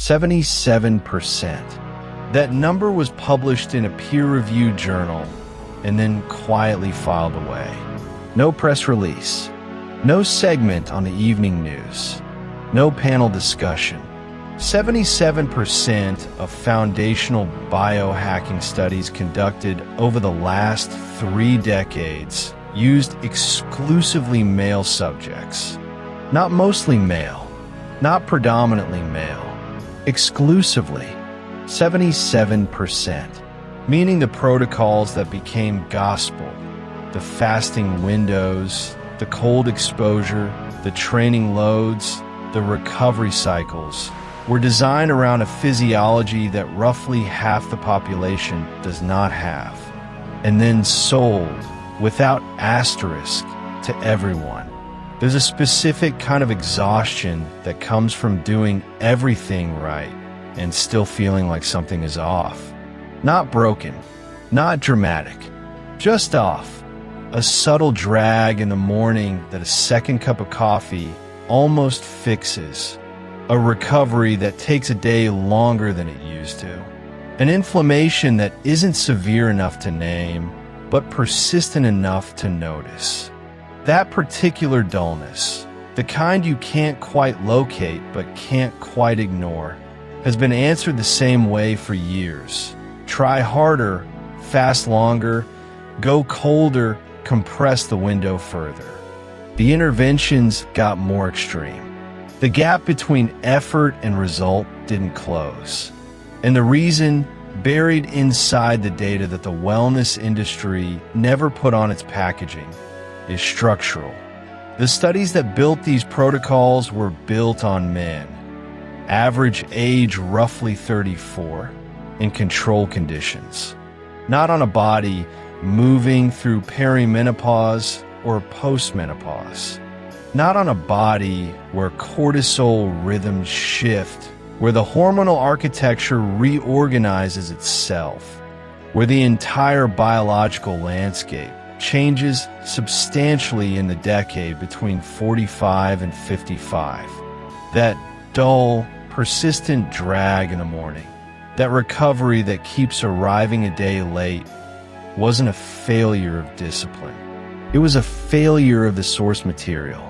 77%. That number was published in a peer-reviewed journal and then quietly filed away. No press release, no segment on the evening news, no panel discussion. 77% of foundational biohacking studies conducted over the last 3 decades used exclusively male subjects. Not mostly male, not predominantly male, exclusively 77%, meaning the protocols that became gospel, the fasting windows, the cold exposure, the training loads, the recovery cycles, were designed around a physiology that roughly half the population does not have, and then sold without asterisk to everyone. There's a specific kind of exhaustion that comes from doing everything right and still feeling like something is off. Not broken, not dramatic, just off. A subtle drag in the morning that a second cup of coffee almost fixes. A recovery that takes a day longer than it used to. An inflammation that isn't severe enough to name, but persistent enough to notice. That particular dullness, the kind you can't quite locate but can't quite ignore, has been answered the same way for years. Try harder, fast longer, go colder, compress the window further. The interventions got more extreme. The gap between effort and result didn't close. And the reason, buried inside the data that the wellness industry never put on its packaging, is structural. The studies that built these protocols were built on men, average age roughly 34, in control conditions, not on a body moving through perimenopause or postmenopause, not on a body where cortisol rhythms shift, where the hormonal architecture reorganizes itself, where the entire biological landscape changes substantially in the decade between 45 and 55. That dull, persistent drag in the morning, that recovery that keeps arriving a day late, wasn't a failure of discipline. It was a failure of the source material.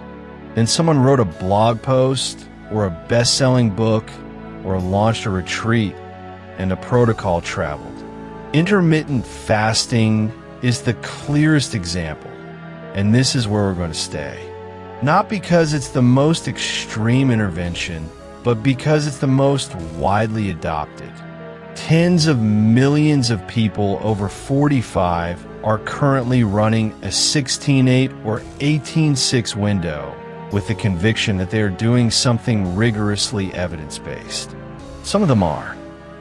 Then someone wrote a blog post or a best-selling book or launched a retreat and a protocol traveled. Intermittent fasting is the clearest example, and this is where we're going to stay. Not because it's the most extreme intervention, but because it's the most widely adopted. Tens of millions of people over 45 are currently running a 16-8 or 18-6 window with the conviction that they are doing something rigorously evidence-based. Some of them are.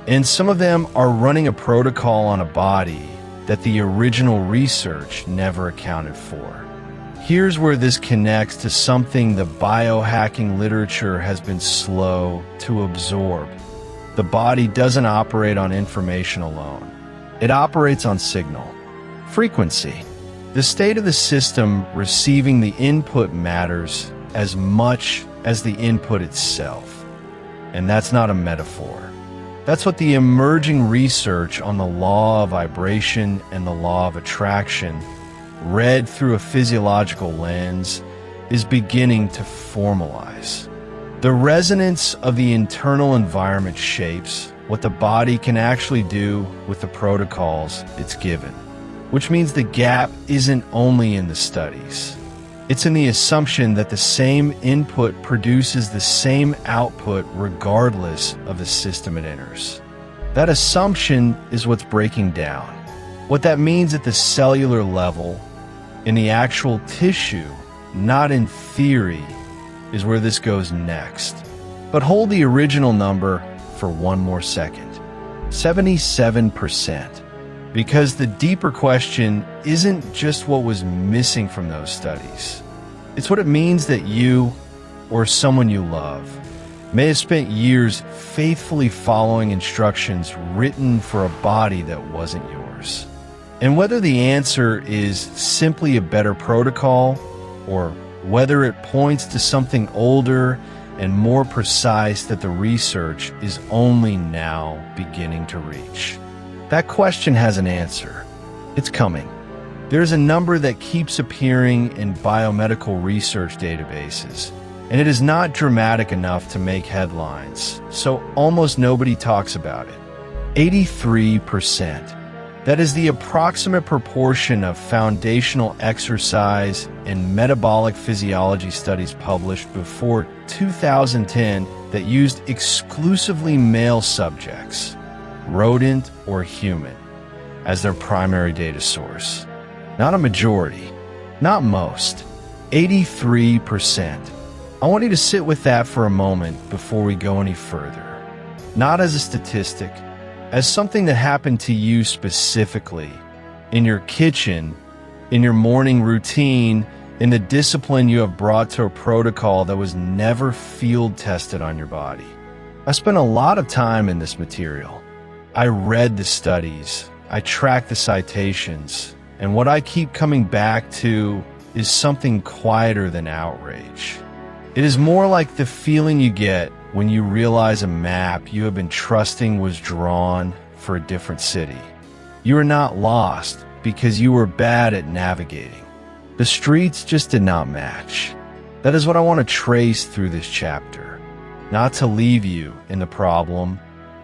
And some of them are running a protocol on a body that the original research never accounted for. Here's where this connects to something the biohacking literature has been slow to absorb. The body doesn't operate on information alone. It operates on signal, frequency. The state of the system receiving the input matters as much as the input itself. And that's not a metaphor. That's what the emerging research on the law of vibration and the law of attraction, read through a physiological lens, is beginning to formalize. The resonance of the internal environment shapes what the body can actually do with the protocols it's given, which means the gap isn't only in the studies. It's in the assumption that the same input produces the same output regardless of the system it enters. That assumption is what's breaking down. What that means at the cellular level, in the actual tissue, not in theory, is where this goes next. But hold the original number for one more second. 77%. Because the deeper question isn't just what was missing from those studies. It's what it means that you, or someone you love, may have spent years faithfully following instructions written for a body that wasn't yours. And whether the answer is simply a better protocol, or whether it points to something older and more precise that the research is only now beginning to reach? That question has an answer. It's coming. There's a number that keeps appearing in biomedical research databases, and it is not dramatic enough to make headlines, so almost nobody talks about it. 83%. That is the approximate proportion of foundational exercise and metabolic physiology studies published before 2010 that used exclusively male subjects, rodent or human, as their primary data source. Not a majority, not most, 83%. I want you to sit with that for a moment before we go any further. Not as a statistic, as something that happened to you specifically, in your kitchen, in your morning routine, in the discipline you have brought to a protocol that was never field tested on your body. I spent a lot of time in this material. I read the studies, I tracked the citations, and what I keep coming back to is something quieter than outrage. It is more like the feeling you get when you realize a map you have been trusting was drawn for a different city. You are not lost because you were bad at navigating. The streets just did not match. That is what I want to trace through this chapter. Not to leave you in the problem,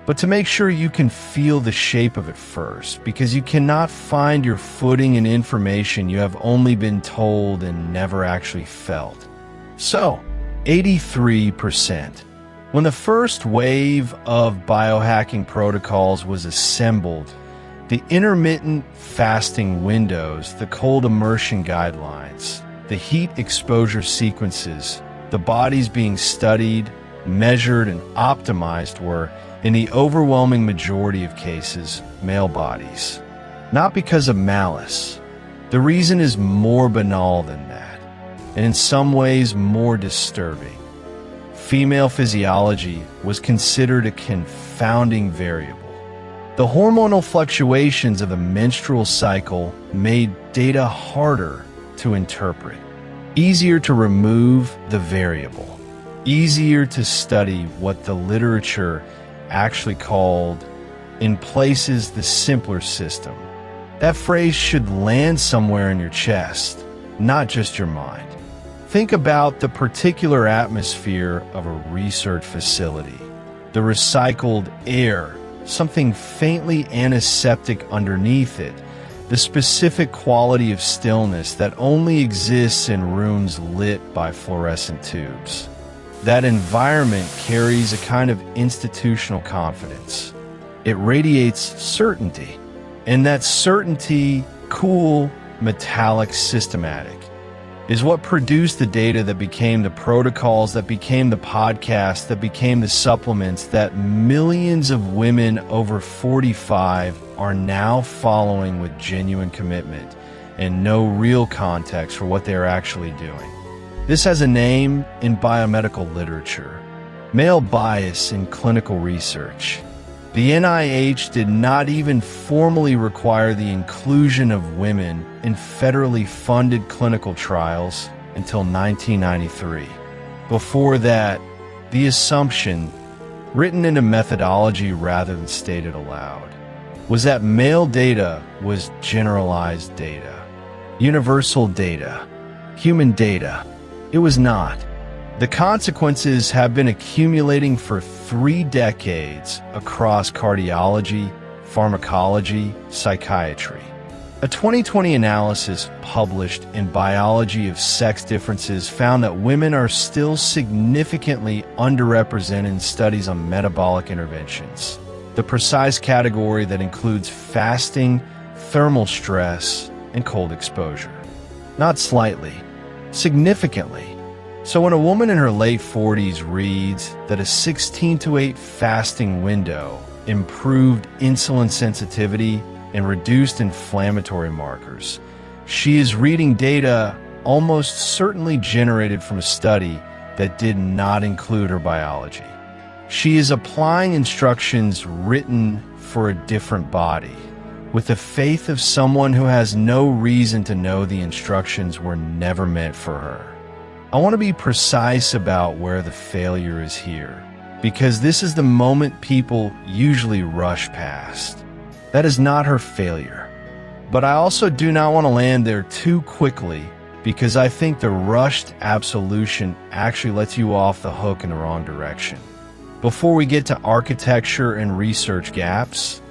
but to make sure you can feel the shape of it first, because you cannot find your footing in information you have only been told and never actually felt. So, 83%. When the first wave of biohacking protocols was assembled, the intermittent fasting windows, the cold immersion guidelines, the heat exposure sequences, the bodies being studied, measured, and optimized were, in the overwhelming majority of cases, male bodies. Not because of malice. The reason is more banal than that, and in some ways more disturbing. Female physiology was considered a confounding variable. The hormonal fluctuations of the menstrual cycle made data harder to interpret, easier to remove the variable, easier to study what the literature actually called, in places, the simpler system. That phrase should land somewhere in your chest, not just your mind. Think about the particular atmosphere of a research facility, the recycled air, something faintly antiseptic underneath it, the specific quality of stillness that only exists in rooms lit by fluorescent tubes. That environment carries a kind of institutional confidence. It radiates certainty, and that certainty, cool, metallic, systematic, is what produced the data that became the protocols, that became the podcasts, that became the supplements that millions of women over 45 are now following with genuine commitment and no real context for what they are actually doing. This has a name in biomedical literature: male bias in clinical research. The NIH did not even formally require the inclusion of women in federally funded clinical trials until 1993. Before that, the assumption, written in a methodology rather than stated aloud, was that male data was generalized data, universal data, human data. It was not. The consequences have been accumulating for 3 decades across cardiology, pharmacology, psychiatry. A 2020 analysis published in Biology of Sex Differences found that women are still significantly underrepresented in studies on metabolic interventions, the precise category that includes fasting, thermal stress, and cold exposure. Not slightly, significantly. So when a woman in her late 40s reads that a 16 to 8 fasting window improved insulin sensitivity and reduced inflammatory markers, she is reading data almost certainly generated from a study that did not include her biology. She is applying instructions written for a different body, with the faith of someone who has no reason to know the instructions were never meant for her. I want to be precise about where the failure is here, because this is the moment people usually rush past. That is not her failure. But I also do not want to land there too quickly, because I think the rushed absolution actually lets you off the hook in the wrong direction. Before we get to architecture and research gaps,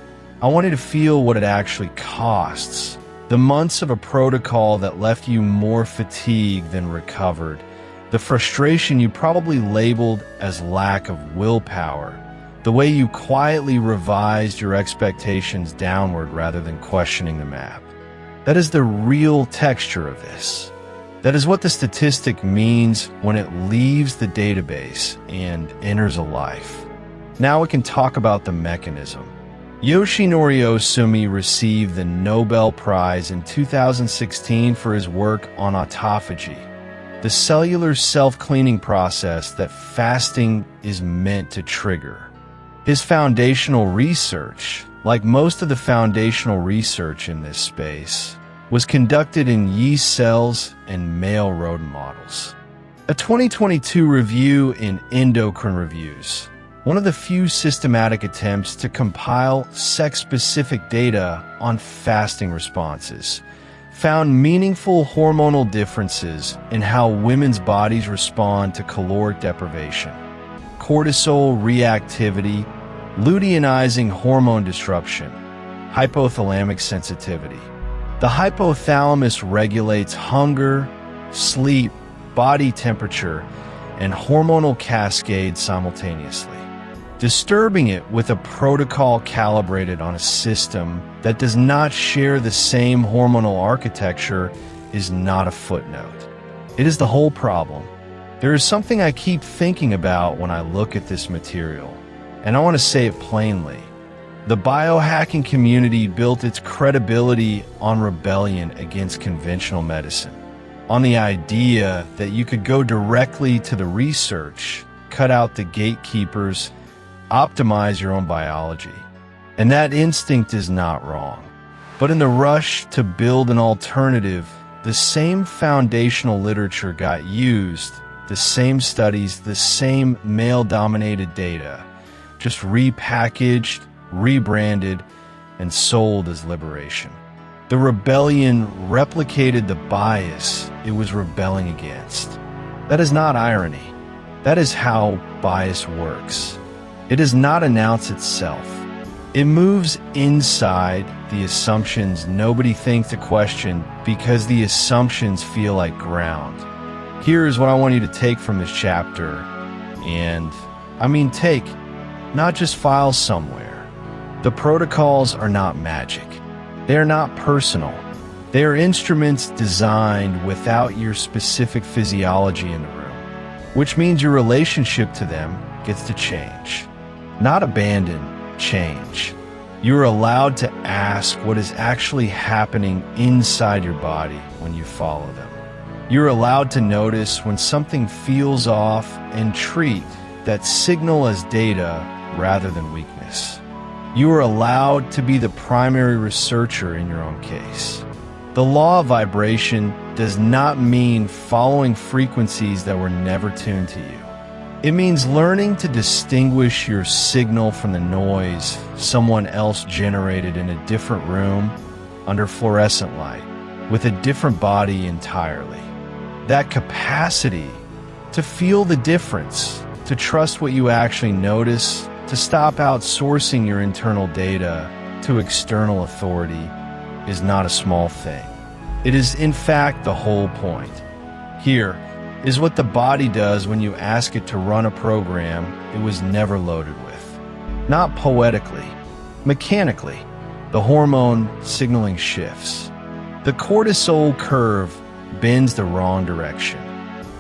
I want you to feel what it actually costs. The months of a protocol that left you more fatigued than recovered. The frustration you probably labeled as lack of willpower. The way you quietly revised your expectations downward rather than questioning the map. That is the real texture of this. That is what the statistic means when it leaves the database and enters a life. Now we can talk about the mechanism. Yoshinori Ohsumi received the Nobel Prize in 2016 for his work on autophagy, the cellular self-cleaning process that fasting is meant to trigger. His foundational research, like most of the foundational research in this space, was conducted in yeast cells and male rodent models. A 2022 review in Endocrine Reviews, one of the few systematic attempts to compile sex-specific data on fasting responses, found meaningful hormonal differences in how women's bodies respond to caloric deprivation, cortisol reactivity, luteinizing hormone disruption, hypothalamic sensitivity. The hypothalamus regulates hunger, sleep, body temperature, and hormonal cascades simultaneously. Disturbing it with a protocol calibrated on a system that does not share the same hormonal architecture is not a footnote. It is the whole problem. There is something I keep thinking about when I look at this material, and I want to say it plainly. The biohacking community built its credibility on rebellion against conventional medicine, on the idea that you could go directly to the research, cut out the gatekeepers, optimize your own biology. And that instinct is not wrong. But in the rush to build an alternative, the same foundational literature got used, the same studies, the same male-dominated data, just repackaged, rebranded, and sold as liberation. The rebellion replicated the bias it was rebelling against. That is not irony. That is how bias works. It does not announce itself. It moves inside the assumptions nobody thinks to question because the assumptions feel like ground. Here's what I want you to take from this chapter, and I mean take, not just file somewhere. The protocols are not magic. They are not personal. They are instruments designed without your specific physiology in the room, which means your relationship to them gets to change. Not abandon, change. You are allowed to ask what is actually happening inside your body when you follow them. You're allowed to notice when something feels off and treat that signal as data rather than weakness. You are allowed to be the primary researcher in your own case. The law of vibration does not mean following frequencies that were never tuned to you. It means learning to distinguish your signal from the noise someone else generated in a different room under fluorescent light with a different body entirely. That capacity to feel the difference, to trust what you actually notice, to stop outsourcing your internal data to external authority is not a small thing. It is, in fact, the whole point. Here is what the body does when you ask it to run a program it was never loaded with. Not poetically, mechanically, the hormone signaling shifts. The cortisol curve bends the wrong direction.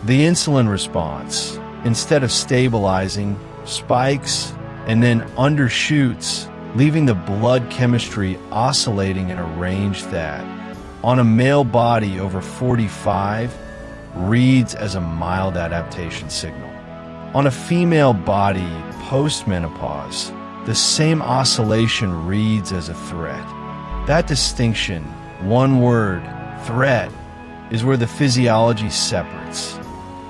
The insulin response, instead of stabilizing, spikes and then undershoots, leaving the blood chemistry oscillating in a range that, on a male body over 45, reads as a mild adaptation signal. On a female body post-menopause, the same oscillation reads as a threat. That distinction, one word, threat, is where the physiology separates.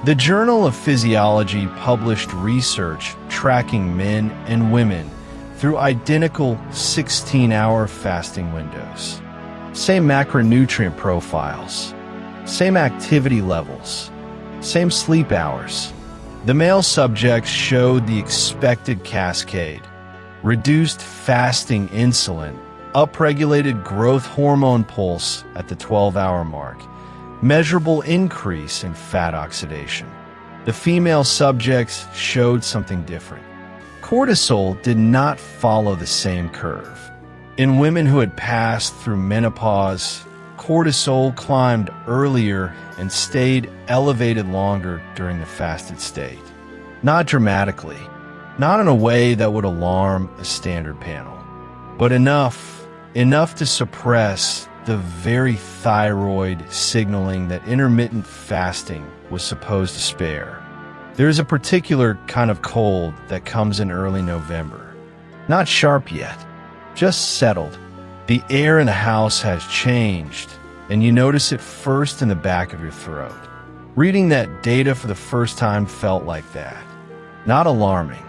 The Journal of Physiology published research tracking men and women through identical 16-hour fasting windows. Same macronutrient profiles, same activity levels, same sleep hours. The male subjects showed the expected cascade: reduced fasting insulin, upregulated growth hormone pulse at the 12-hour mark, measurable increase in fat oxidation. The female subjects showed something different. Cortisol did not follow the same curve. In women who had passed through menopause, cortisol climbed earlier and stayed elevated longer during the fasted state. Not dramatically, not in a way that would alarm a standard panel, but enough to suppress the very thyroid signaling that intermittent fasting was supposed to spare. There is a particular kind of cold that comes in early November. Not sharp yet, just settled. The air in the house has changed, and you notice it first in the back of your throat. Reading that data for the first time felt like that. Not alarming,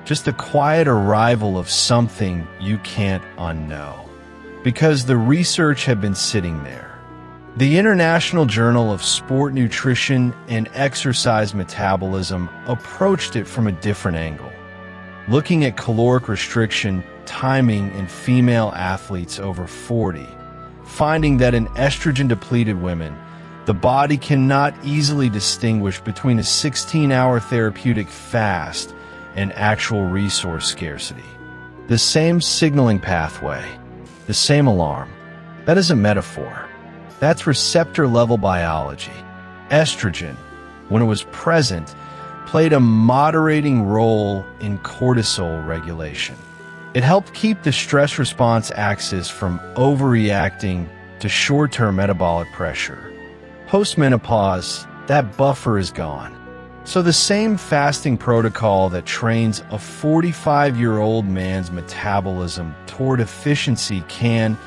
just the quiet arrival of something you can't unknow. Because the research had been sitting there. The International Journal of Sport Nutrition and Exercise Metabolism approached it from a different angle, looking at caloric restriction timing in female athletes over 40, finding that in estrogen-depleted women, the body cannot easily distinguish between a 16-hour therapeutic fast and actual resource scarcity. The same signaling pathway, the same alarm. That is a metaphor. That's receptor-level biology. Estrogen, when it was present, played a moderating role in cortisol regulation. It helped keep the stress response axis from overreacting to short-term metabolic pressure. Post-menopause, that buffer is gone. So the same fasting protocol that trains a 45-year-old man's metabolism toward efficiency can,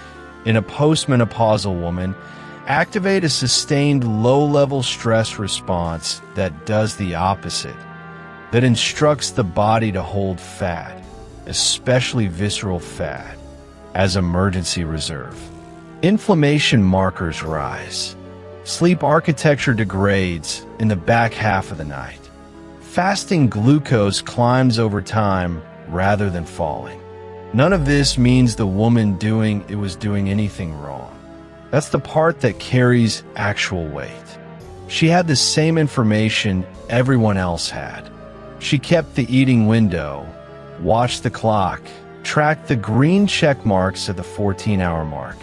in a postmenopausal woman, activate a sustained low-level stress response that does the opposite, that instructs the body to hold fat, especially visceral fat, as emergency reserve. Inflammation markers rise. Sleep architecture degrades in the back half of the night. Fasting glucose climbs over time rather than falling. None of this means the woman doing it was doing anything wrong. That's the part that carries actual weight. She had the same information everyone else had. She kept the eating window, watched the clock, tracked the green check marks at the 14-hour mark.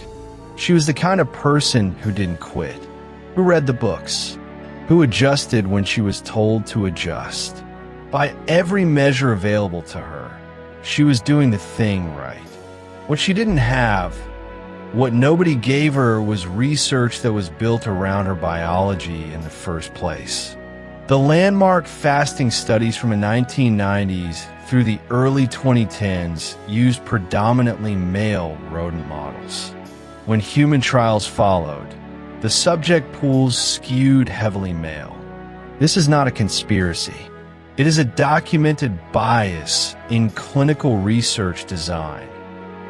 She was the kind of person who didn't quit, who read the books, who adjusted when she was told to adjust. By every measure available to her, she was doing the thing right. What she didn't have, what nobody gave her, was research that was built around her biology in the first place. The landmark fasting studies from the 1990s through the early 2010s used predominantly male rodent models. When human trials followed, the subject pools skewed heavily male. This is not a conspiracy. It is a documented bias in clinical research design,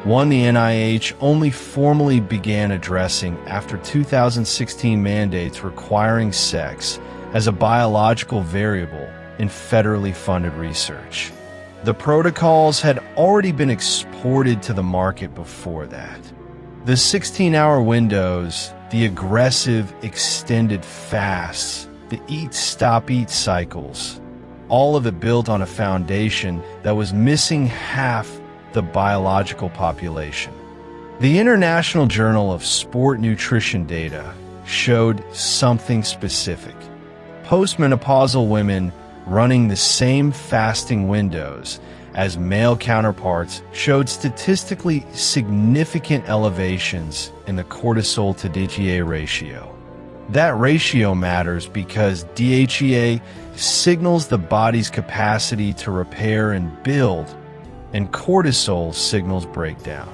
one the NIH only formally began addressing after 2016 mandates requiring sex as a biological variable in federally funded research. The protocols had already been exported to the market before that. The 16-hour windows, the aggressive extended fasts, the eat-stop-eat cycles, all of it built on a foundation that was missing half the biological population. The International Journal of Sport Nutrition data showed something specific. Postmenopausal women running the same fasting windows as male counterparts showed statistically significant elevations in the cortisol to DHEA ratio. That ratio matters because DHEA signals the body's capacity to repair and build, and cortisol signals breakdown.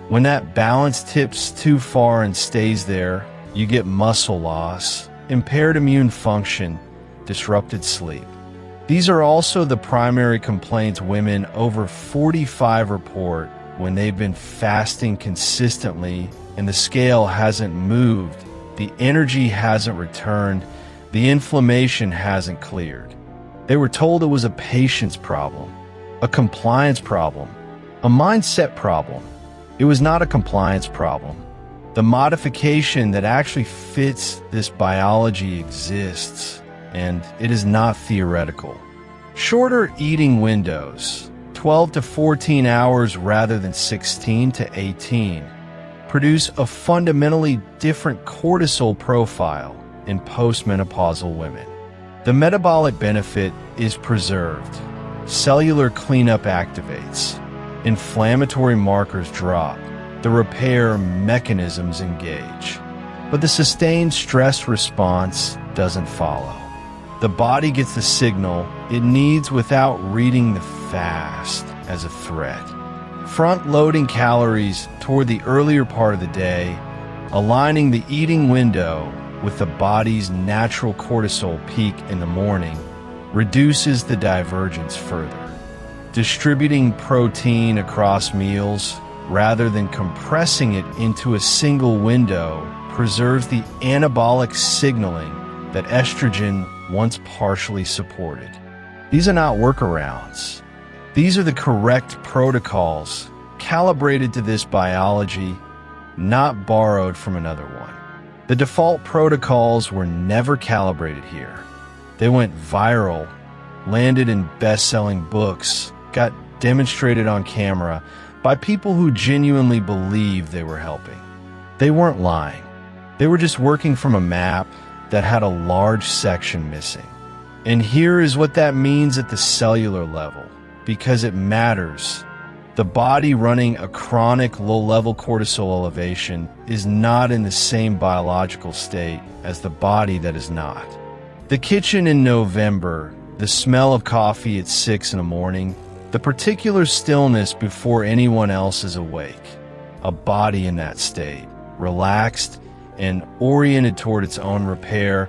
When that balance tips too far and stays there, you get muscle loss, impaired immune function, disrupted sleep. These are also the primary complaints women over 45 report when they've been fasting consistently and the scale hasn't moved, the energy hasn't returned, the inflammation hasn't cleared. They were told it was a patience problem, a compliance problem, a mindset problem. It was not a compliance problem. The modification that actually fits this biology exists, and it is not theoretical. Shorter eating windows, 12 to 14 hours rather than 16 to 18, produce a fundamentally different cortisol profile in postmenopausal women. The metabolic benefit is preserved. Cellular cleanup activates. Inflammatory markers drop. The repair mechanisms engage. But the sustained stress response doesn't follow. The body gets the signal it needs without reading the fast as a threat. Front-loading calories toward the earlier part of the day, aligning the eating window with the body's natural cortisol peak in the morning, reduces the divergence further. Distributing protein across meals rather than compressing it into a single window preserves the anabolic signaling that estrogen once partially supported. These are not workarounds. These are the correct protocols calibrated to this biology, not borrowed from another one. The default protocols were never calibrated here. They went viral, landed in best-selling books, got demonstrated on camera by people who genuinely believed they were helping. They weren't lying. They were just working from a map that had a large section missing. And here is what that means at the cellular level, because it matters. The body running a chronic low-level cortisol elevation is not in the same biological state as the body that is not. The kitchen in November, the smell of coffee at 6 in the morning, the particular stillness before anyone else is awake. A body in that state, relaxed and oriented toward its own repair,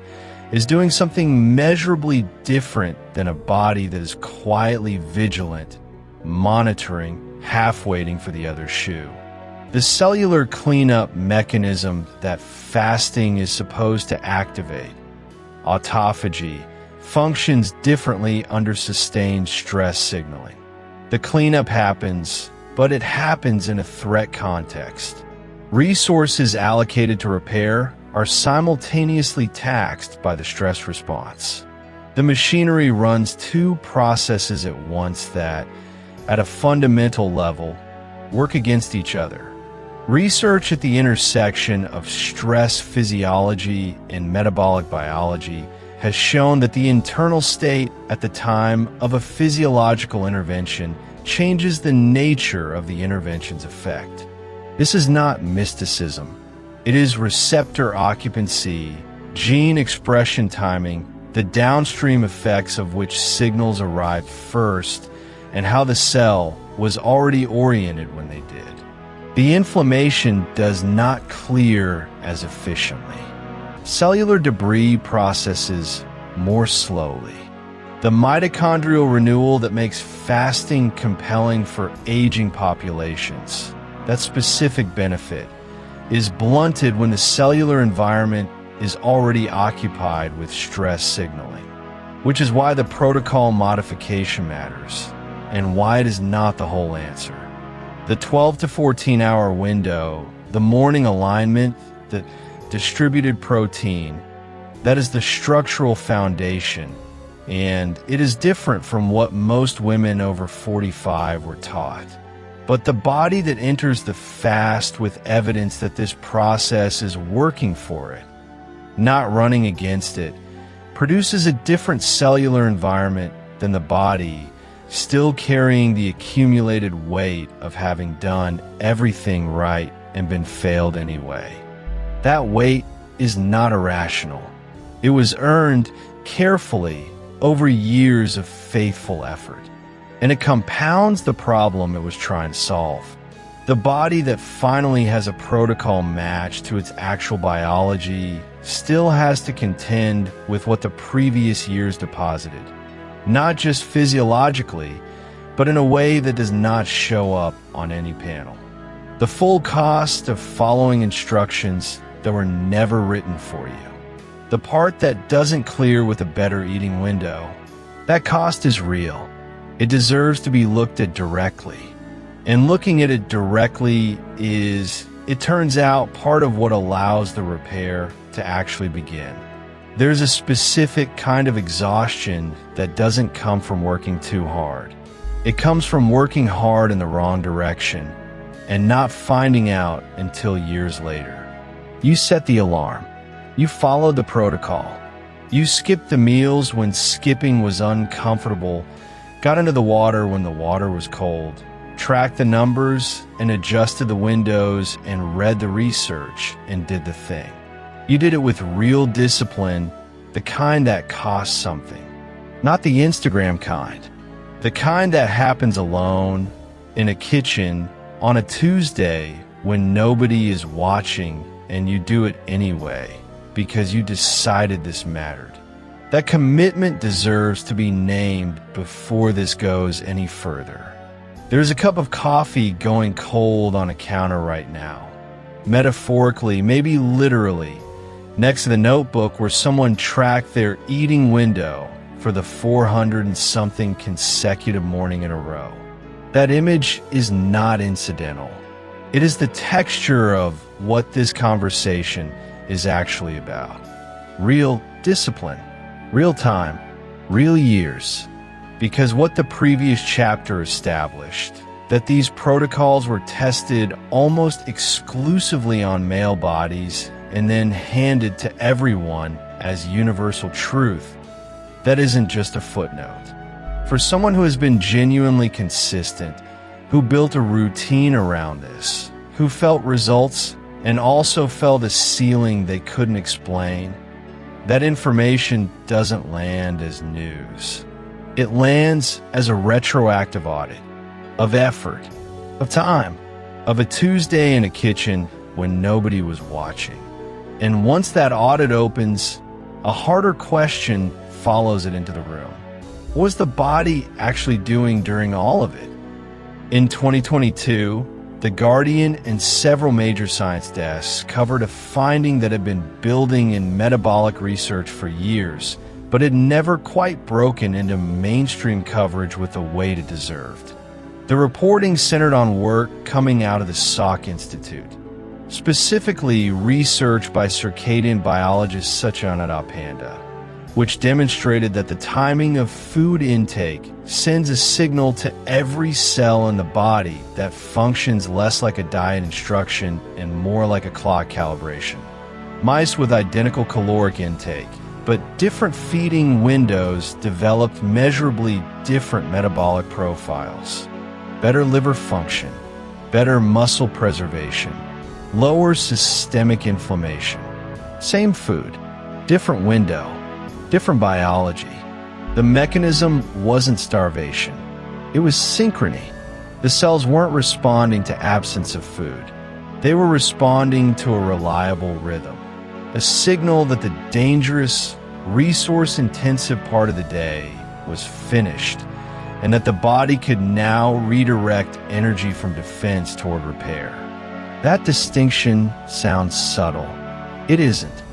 is doing something measurably different than a body that is quietly vigilant, monitoring, half-waiting for the other shoe. The cellular cleanup mechanism that fasting is supposed to activate, autophagy, functions differently under sustained stress signaling. The cleanup happens, but it happens in a threat context. Resources allocated to repair are simultaneously taxed by the stress response. The machinery runs two processes at once that, at a fundamental level, work against each other. Research at the intersection of stress physiology and metabolic biology has shown that the internal state at the time of a physiological intervention changes the nature of the intervention's effect. This is not mysticism. It is receptor occupancy, gene expression timing, the downstream effects of which signals arrived first, and how the cell was already oriented when they did. The inflammation does not clear as efficiently. Cellular debris processes more slowly. The mitochondrial renewal that makes fasting compelling for aging populations, that specific benefit, is blunted when the cellular environment is already occupied with stress signaling, which is why the protocol modification matters, and why it is not the whole answer. The 12 to 14 hour window, the morning alignment, the distributed protein, that is the structural foundation, and it is different from what most women over 45 were taught. But the body that enters the fast with evidence that this process is working for it, not running against it, produces a different cellular environment than the body still carrying the accumulated weight of having done everything right and been failed anyway. That weight is not irrational. It was earned carefully over years of faithful effort, and it compounds the problem it was trying to solve. The body that finally has a protocol matched to its actual biology still has to contend with what the previous years deposited, not just physiologically, but in a way that does not show up on any panel. The full cost of following instructions that were never written for you. The part that doesn't clear with a better eating window. That cost is real. It deserves to be looked at directly. And looking at it directly is, it turns out, part of what allows the repair to actually begin. There's a specific kind of exhaustion that doesn't come from working too hard. It comes from working hard in the wrong direction and not finding out until years later. You set the alarm. You followed the protocol. You skipped the meals when skipping was uncomfortable, got into the water when the water was cold, tracked the numbers and adjusted the windows and read the research and did the thing. You did it with real discipline, the kind that costs something. Not the Instagram kind. The kind that happens alone, in a kitchen, on a Tuesday when nobody is watching and you do it anyway because you decided this mattered. That commitment deserves to be named before this goes any further. There's a cup of coffee going cold on a counter right now. Metaphorically, maybe literally, next to the notebook where someone tracked their eating window for the 400 and something consecutive morning in a row. That image is not incidental. It is the texture of what this conversation is actually about. Real discipline, real time, real years. Because what the previous chapter established, that these protocols were tested almost exclusively on male bodies and then handed to everyone as universal truth, that isn't just a footnote. For someone who has been genuinely consistent, who built a routine around this, who felt results and also felt a ceiling they couldn't explain, that information doesn't land as news. It lands as a retroactive audit of effort, of time, of a Tuesday in a kitchen when nobody was watching. And once that audit opens, a harder question follows it into the room. What was the body actually doing during all of it? In 2022, The Guardian and several major science desks covered a finding that had been building in metabolic research for years, but had never quite broken into mainstream coverage with the weight it deserved. The reporting centered on work coming out of the Salk Institute, specifically research by circadian biologist Satyananda Panda, which demonstrated that the timing of food intake sends a signal to every cell in the body that functions less like a diet instruction and more like a clock calibration. Mice with identical caloric intake, but different feeding windows developed measurably different metabolic profiles. Better liver function, better muscle preservation, lower systemic inflammation. Same food, different window, different biology. The mechanism wasn't starvation. It was synchrony. The cells weren't responding to absence of food. They were responding to a reliable rhythm, a signal that the dangerous, resource-intensive part of the day was finished, and that the body could now redirect energy from defense toward repair. That distinction sounds subtle. It isn't.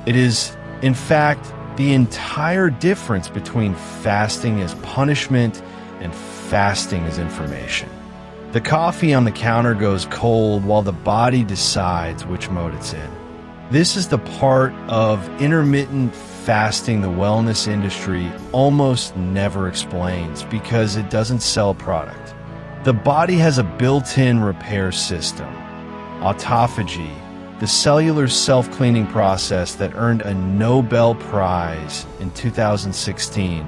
It is, in fact, the entire difference between fasting as punishment and fasting as information. The coffee on the counter goes cold while the body decides which mode it's in. This is the part of intermittent fasting the wellness industry almost never explains because it doesn't sell product. The body has a built-in repair system, autophagy, the cellular self-cleaning process that earned a Nobel Prize in 2016,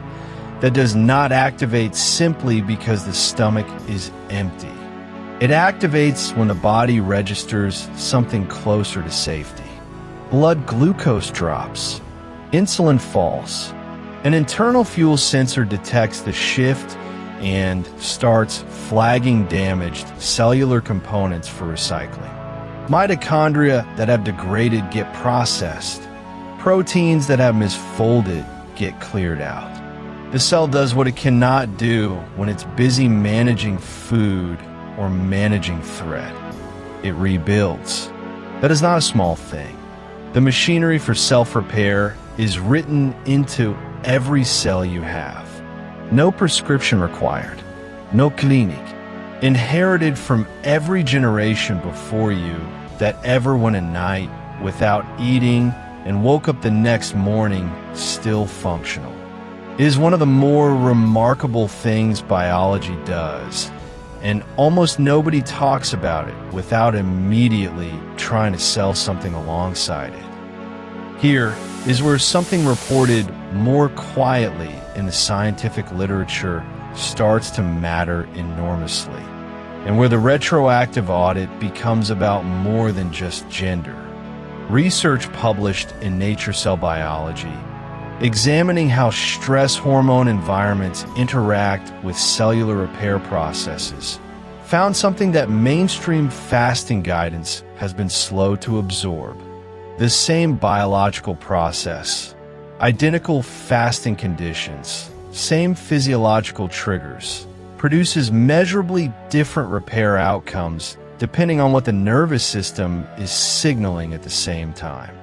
that does not activate simply because the stomach is empty. It activates when the body registers something closer to safety. Blood glucose drops, insulin falls. An internal fuel sensor detects the shift and starts flagging damaged cellular components for recycling. Mitochondria that have degraded get processed. Proteins that have misfolded get cleared out. The cell does what it cannot do when it's busy managing food or managing threat. It rebuilds. That is not a small thing. The machinery for self-repair is written into every cell you have. No prescription required. No clinic. Inherited from every generation before you that ever went a night without eating and woke up the next morning still functional. It is one of the more remarkable things biology does, and almost nobody talks about it without immediately trying to sell something alongside it. Here is where something reported more quietly in the scientific literature starts to matter enormously, and where the retroactive audit becomes about more than just gender. Research published in Nature Cell Biology, examining how stress hormone environments interact with cellular repair processes, found something that mainstream fasting guidance has been slow to absorb. The same biological process, identical fasting conditions, same physiological triggers, produces measurably different repair outcomes depending on what the nervous system is signaling at the same time.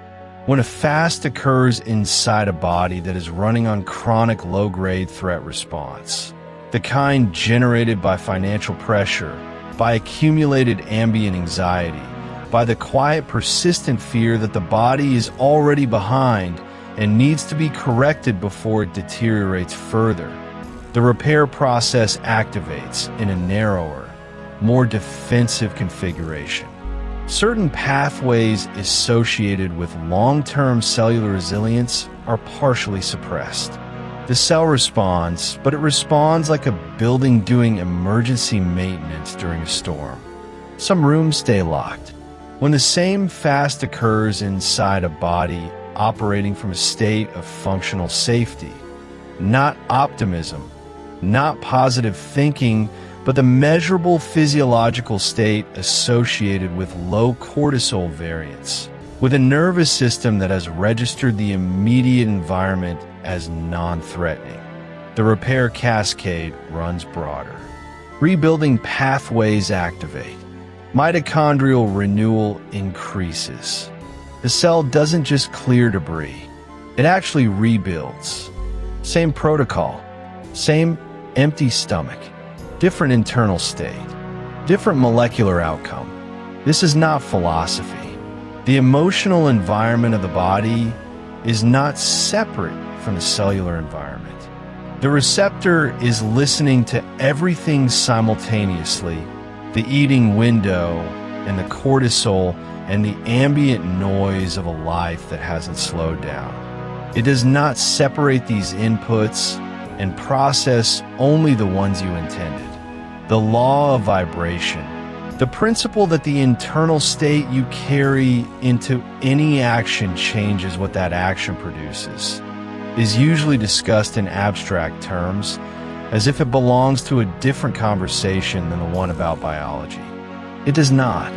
When a fast occurs inside a body that is running on chronic low-grade threat response, the kind generated by financial pressure, by accumulated ambient anxiety, by the quiet persistent fear that the body is already behind and needs to be corrected before it deteriorates further, the repair process activates in a narrower, more defensive configuration. Certain pathways associated with long-term cellular resilience are partially suppressed. The cell responds, but it responds like a building doing emergency maintenance during a storm. Some rooms stay locked. When the same fast occurs inside a body operating from a state of functional safety, not optimism, not positive thinking, but the measurable physiological state associated with low cortisol variance, with a nervous system that has registered the immediate environment as non-threatening. The repair cascade runs broader. Rebuilding pathways activate. Mitochondrial renewal increases. The cell doesn't just clear debris, it actually rebuilds. Same protocol, same empty stomach, different internal state, different molecular outcome. This is not philosophy. The emotional environment of the body is not separate from the cellular environment. The receptor is listening to everything simultaneously, the eating window and the cortisol and the ambient noise of a life that hasn't slowed down. It does not separate these inputs and process only the ones you intended. The law of vibration, the principle that the internal state you carry into any action changes what that action produces, is usually discussed in abstract terms as if it belongs to a different conversation than the one about biology. It does not.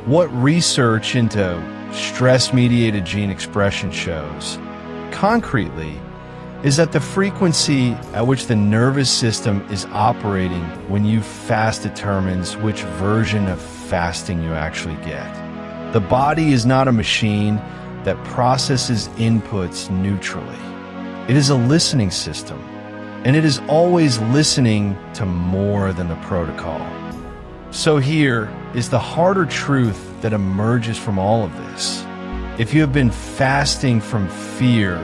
What research into stress-mediated gene expression shows, concretely, is that the frequency at which the nervous system is operating when you fast determines which version of fasting you actually get. The body is not a machine that processes inputs neutrally. It is a listening system, and it is always listening to more than the protocol. So here is the harder truth that emerges from all of this. If you have been fasting from fear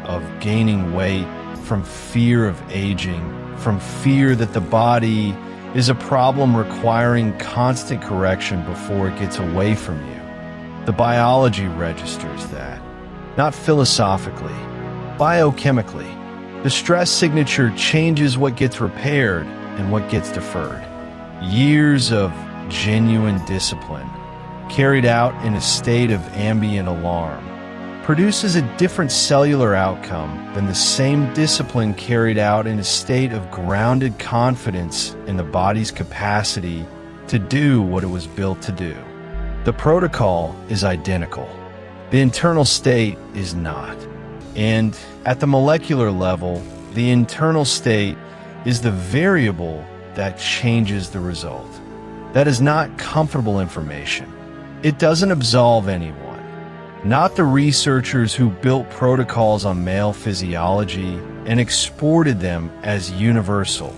of gaining weight, from fear of aging, from fear that the body is a problem requiring constant correction before it gets away from you, the biology registers that, not philosophically, biochemically. The stress signature changes what gets repaired and what gets deferred. Years of genuine discipline, carried out in a state of ambient alarm, produces a different cellular outcome than the same discipline carried out in a state of grounded confidence in the body's capacity to do what it was built to do. The protocol is identical. The internal state is not. And at the molecular level, the internal state is the variable that changes the result. That is not comfortable information. It doesn't absolve anyone. Not the researchers who built protocols on male physiology and exported them as universal.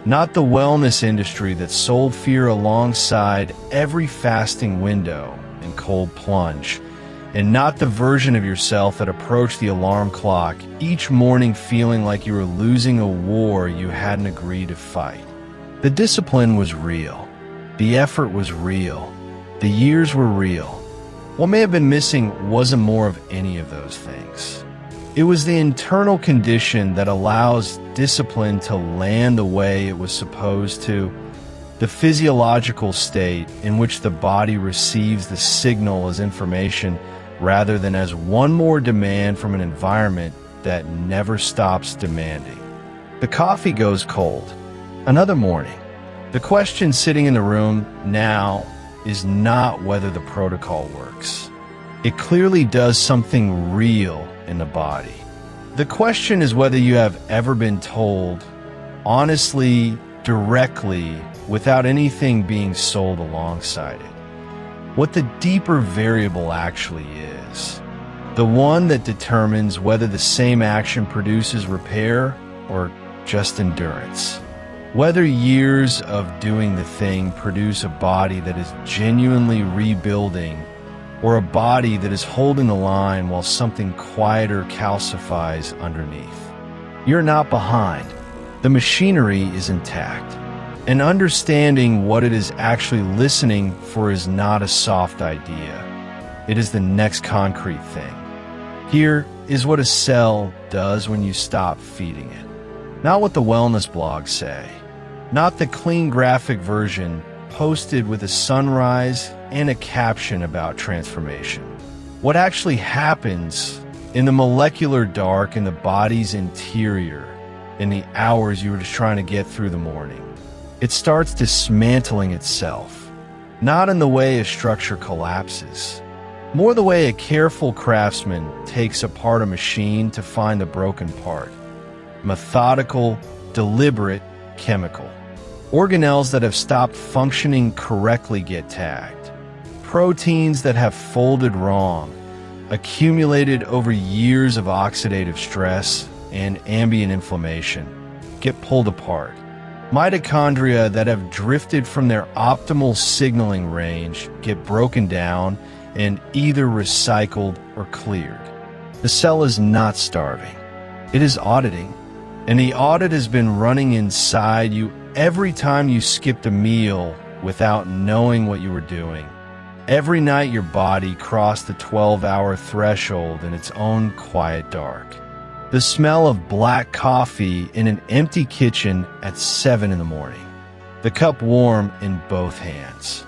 Not the wellness industry that sold fear alongside every fasting window and cold plunge. And not the version of yourself that approached the alarm clock each morning feeling like you were losing a war you hadn't agreed to fight. The discipline was real. The effort was real. The years were real. What may have been missing wasn't more of any of those things. It was the internal condition that allows discipline to land the way it was supposed to, the physiological state in which the body receives the signal as information rather than as one more demand from an environment that never stops demanding. The coffee goes cold. Another morning. The question sitting in the room now is not whether the protocol works. It clearly does something real in the body. The question is whether you have ever been told, honestly, directly, without anything being sold alongside it, what the deeper variable actually is. The one that determines whether the same action produces repair or just endurance. Whether years of doing the thing produce a body that is genuinely rebuilding or a body that is holding the line while something quieter calcifies underneath. You're not behind. The machinery is intact. And understanding what it is actually listening for is not a soft idea. It is the next concrete thing. Here is what a cell does when you stop feeding it. Not what the wellness blogs say. Not the clean graphic version posted with a sunrise and a caption about transformation. What actually happens in the molecular dark in the body's interior in the hours you were just trying to get through the morning. It starts dismantling itself, not in the way a structure collapses, more the way a careful craftsman takes apart a machine to find the broken part. Methodical, deliberate, chemical. Organelles that have stopped functioning correctly get tagged. Proteins that have folded wrong, accumulated over years of oxidative stress and ambient inflammation, get pulled apart. Mitochondria that have drifted from their optimal signaling range get broken down and either recycled or cleared. The cell is not starving. It is auditing. And the audit has been running inside you every time you skipped a meal without knowing what you were doing. Every night your body crossed the 12-hour threshold in its own quiet dark. The smell of black coffee in an empty kitchen at 7 in the morning. The cup warm in both hands.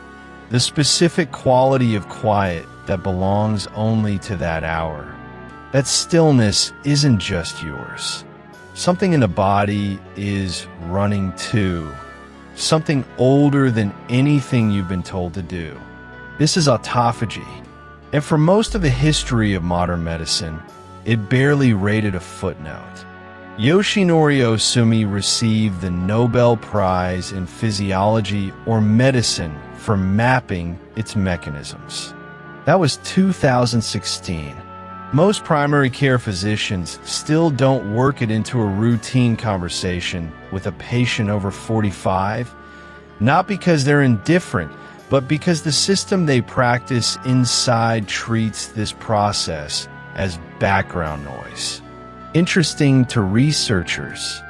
The specific quality of quiet that belongs only to that hour. That stillness isn't just yours. Something in the body is running too. Something older than anything you've been told to do. This is autophagy. And for most of the history of modern medicine, it barely rated a footnote. Yoshinori Ohsumi received the Nobel Prize in Physiology or Medicine for mapping its mechanisms. That was 2016. Most primary care physicians still don't work it into a routine conversation with a patient over 45, not because they're indifferent, but because the system they practice inside treats this process as background noise. Interesting to researchers,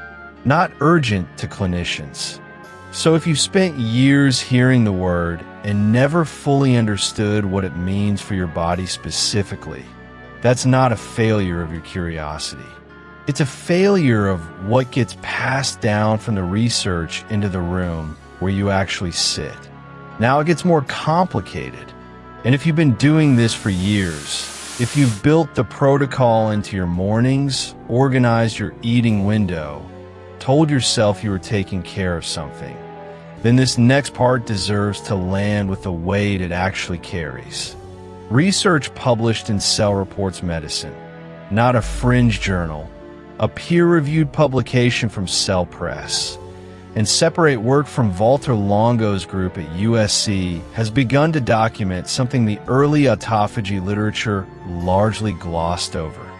not urgent to clinicians. So if you've spent years hearing the word and never fully understood what it means for your body specifically, that's not a failure of your curiosity. It's a failure of what gets passed down from the research into the room where you actually sit. Now it gets more complicated. And if you've been doing this for years, If you've built the protocol into your mornings, organized your eating window, told yourself you were taking care of something, then this next part deserves to land with the weight it actually carries. Research published in Cell Reports Medicine, not a fringe journal, a peer-reviewed publication from Cell Press, and separate work from Walter Longo's group at USC has begun to document something the early autophagy literature largely glossed over.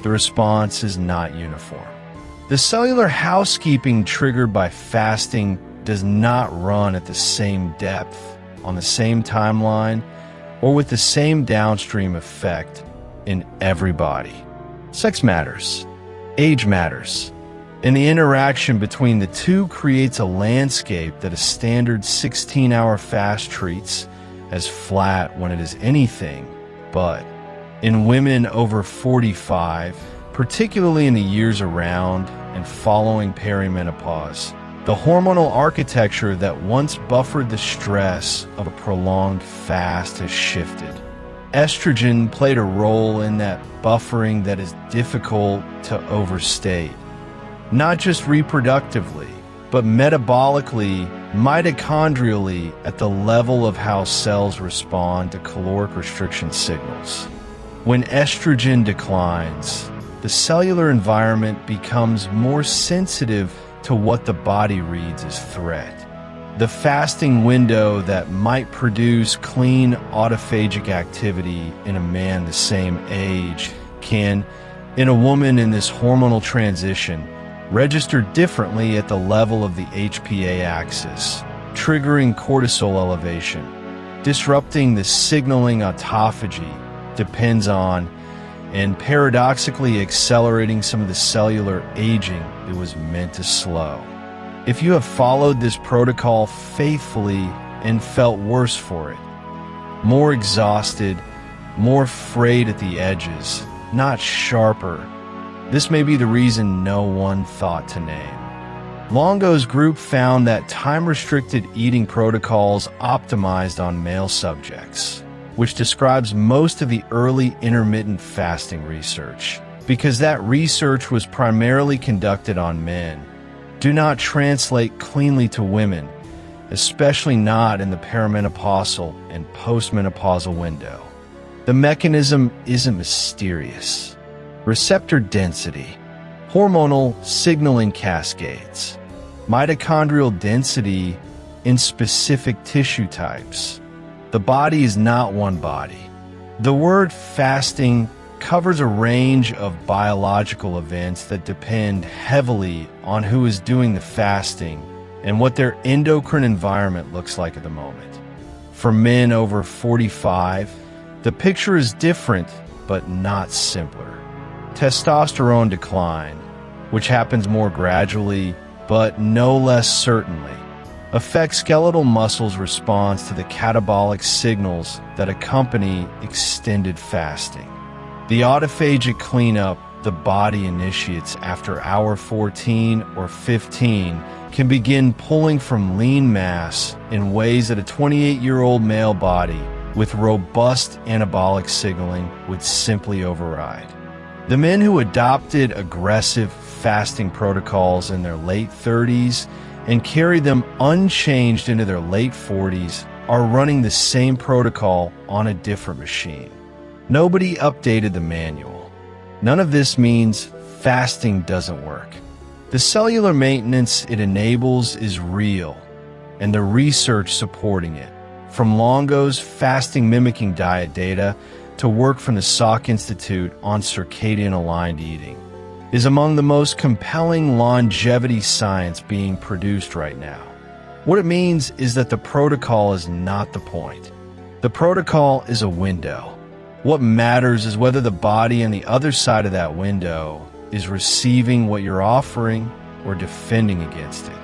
The response is not uniform. The cellular housekeeping triggered by fasting does not run at the same depth, on the same timeline, or with the same downstream effect in everybody. Sex matters. Age matters. And the interaction between the two creates a landscape that a standard 16-hour fast treats as flat when it is anything but. In women over 45, particularly in the years around and following perimenopause, the hormonal architecture that once buffered the stress of a prolonged fast has shifted. Estrogen played a role in that buffering that is difficult to overstate. Not just reproductively, but metabolically, mitochondrially at the level of how cells respond to caloric restriction signals. When estrogen declines, the cellular environment becomes more sensitive to what the body reads as threat. The fasting window that might produce clean autophagic activity in a man the same age can, in a woman in this hormonal transition, register differently at the level of the HPA axis, triggering cortisol elevation, disrupting the signaling autophagy depends on, and paradoxically accelerating some of the cellular aging it was meant to slow. If you have followed this protocol faithfully and felt worse for it, more exhausted, more frayed at the edges, not sharper, this may be the reason no one thought to name. Longo's group found that time-restricted eating protocols optimized on male subjects, which describes most of the early intermittent fasting research, because that research was primarily conducted on men, do not translate cleanly to women, especially not in the perimenopausal and postmenopausal window. The mechanism isn't mysterious. Receptor density, hormonal signaling cascades, mitochondrial density in specific tissue types. The body is not one body. The word fasting covers a range of biological events that depend heavily on who is doing the fasting and what their endocrine environment looks like at the moment. For men over 45, the picture is different but not simpler. Testosterone decline, which happens more gradually but no less certainly, affects skeletal muscles' response to the catabolic signals that accompany extended fasting. The autophagic cleanup the body initiates after hour 14 or 15 can begin pulling from lean mass in ways that a 28-year-old male body with robust anabolic signaling would simply override. The men who adopted aggressive fasting protocols in their late 30s and carried them unchanged into their late 40s are running the same protocol on a different machine. Nobody updated the manual. None of this means fasting doesn't work. The cellular maintenance it enables is real, and the research supporting it, from Longo's fasting mimicking diet data to work from the Salk Institute on circadian-aligned eating, is among the most compelling longevity science being produced right now. What it means is that the protocol is not the point. The protocol is a window. What matters is whether the body on the other side of that window is receiving what you're offering or defending against it.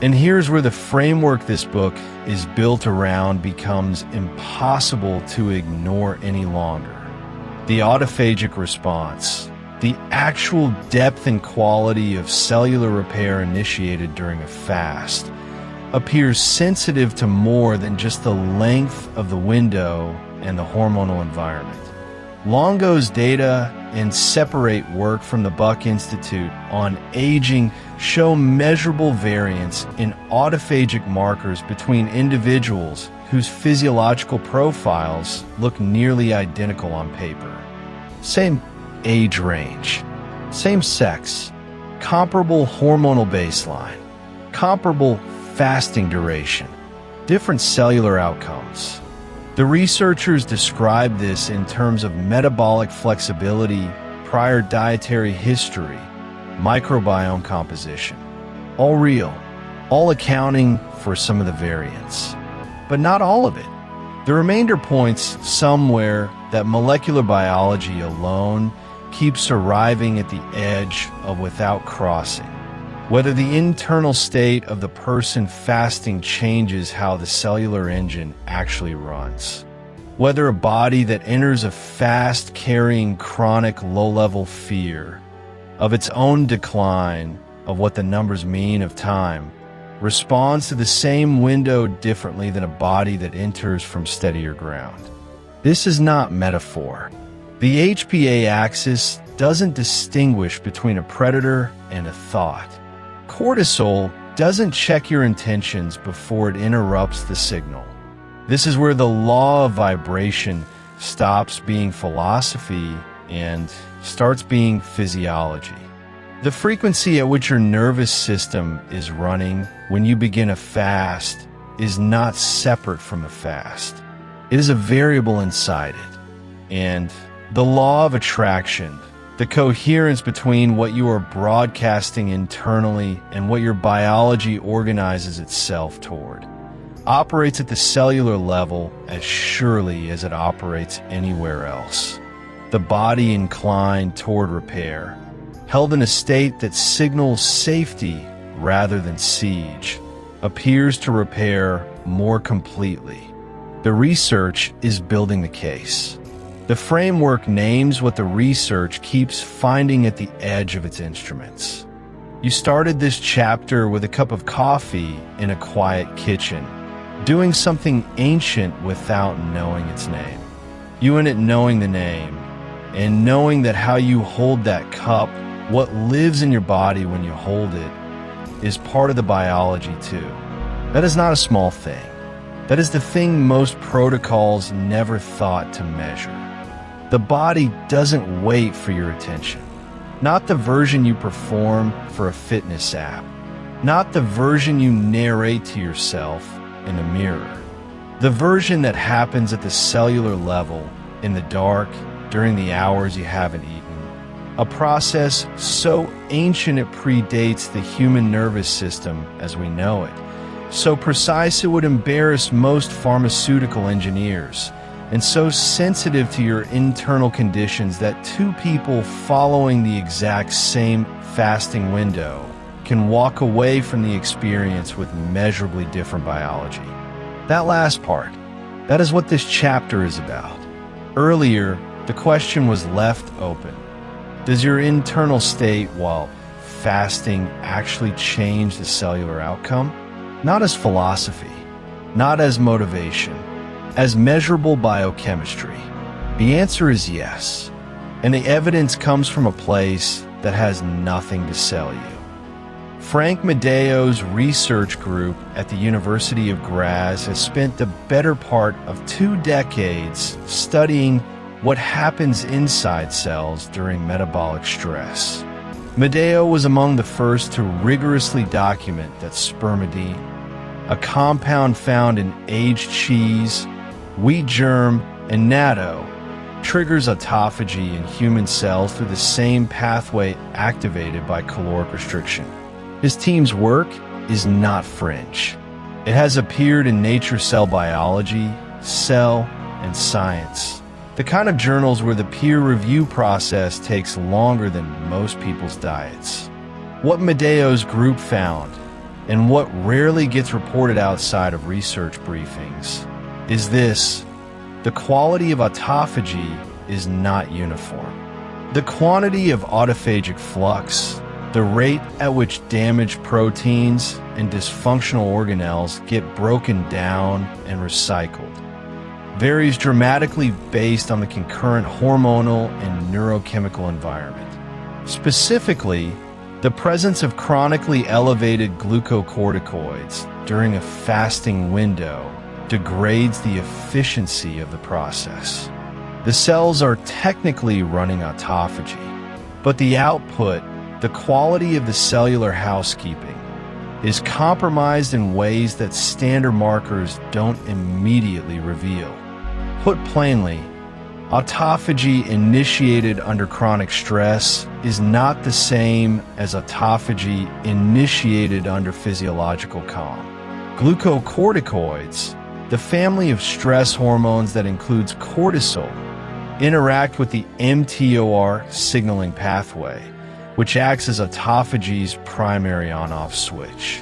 And here's where the framework this book is built around becomes impossible to ignore any longer. The autophagic response, the actual depth and quality of cellular repair initiated during a fast, appears sensitive to more than just the length of the window and the hormonal environment. Longo's data and separate work from the Buck Institute on aging show measurable variance in autophagic markers between individuals whose physiological profiles look nearly identical on paper. Same age range, same sex, comparable hormonal baseline, comparable fasting duration, different cellular outcomes. The researchers describe this in terms of metabolic flexibility, prior dietary history, microbiome composition. All real, all accounting for some of the variance, but not all of it. The remainder points somewhere that molecular biology alone keeps arriving at the edge of without crossing. Whether the internal state of the person fasting changes how the cellular engine actually runs. Whether a body that enters a fast carrying chronic low-level fear of its own decline, of what the numbers mean of time, responds to the same window differently than a body that enters from steadier ground. This is not metaphor. The HPA axis doesn't distinguish between a predator and a thought. Cortisol doesn't check your intentions before it interrupts the signal. This is where the law of vibration stops being philosophy and starts being physiology. The frequency at which your nervous system is running when you begin a fast is not separate from a fast. It is a variable inside it. And the law of attraction, the coherence between what you are broadcasting internally and what your biology organizes itself toward, operates at the cellular level as surely as it operates anywhere else. The body inclined toward repair, held in a state that signals safety rather than siege, appears to repair more completely. The research is building the case. The framework names what the research keeps finding at the edge of its instruments. You started this chapter with a cup of coffee in a quiet kitchen, doing something ancient without knowing its name. You end it knowing the name, and knowing that how you hold that cup, what lives in your body when you hold it, is part of the biology too. That is not a small thing. That is the thing most protocols never thought to measure. The body doesn't wait for your attention. Not the version you perform for a fitness app. Not the version you narrate to yourself in a mirror. The version that happens at the cellular level, in the dark, during the hours you haven't eaten. A process so ancient it predates the human nervous system as we know it. So precise it would embarrass most pharmaceutical engineers, and so sensitive to your internal conditions that two people following the exact same fasting window can walk away from the experience with measurably different biology. That last part, that is what this chapter is about. Earlier, the question was left open. Does your internal state while fasting actually change the cellular outcome? Not as philosophy, not as motivation, as measurable biochemistry. The answer is yes, and the evidence comes from a place that has nothing to sell you. Frank Medeo's research group at the University of Graz has spent the better part of 2 decades studying what happens inside cells during metabolic stress. Medeo was among the first to rigorously document that spermidine, a compound found in aged cheese, wheat germ, and natto, triggers autophagy in human cells through the same pathway activated by caloric restriction. His team's work is not fringe. It has appeared in Nature Cell Biology, Cell, and Science, the kind of journals where the peer review process takes longer than most people's diets. What Medeo's group found, and what rarely gets reported outside of research briefings, is this: the quality of autophagy is not uniform. The quantity of autophagic flux, the rate at which damaged proteins and dysfunctional organelles get broken down and recycled, varies dramatically based on the concurrent hormonal and neurochemical environment. Specifically, the presence of chronically elevated glucocorticoids during a fasting window degrades the efficiency of the process. The cells are technically running autophagy, but the output, the quality of the cellular housekeeping, is compromised in ways that standard markers don't immediately reveal. Put plainly, autophagy initiated under chronic stress is not the same as autophagy initiated under physiological calm. Glucocorticoids, the family of stress hormones that includes cortisol, interact with the mTOR signaling pathway, which acts as autophagy's primary on-off switch.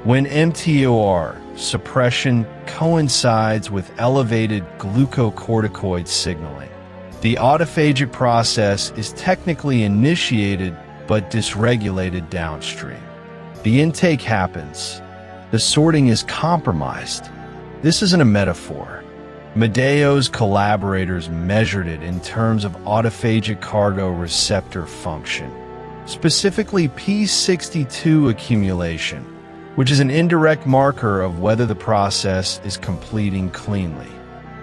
When mTOR suppression coincides with elevated glucocorticoid signaling, the autophagic process is technically initiated but dysregulated downstream. The intake happens. The sorting is compromised. This isn't a metaphor. Medeo's collaborators measured it in terms of autophagic cargo receptor function, specifically P62 accumulation, which is an indirect marker of whether the process is completing cleanly.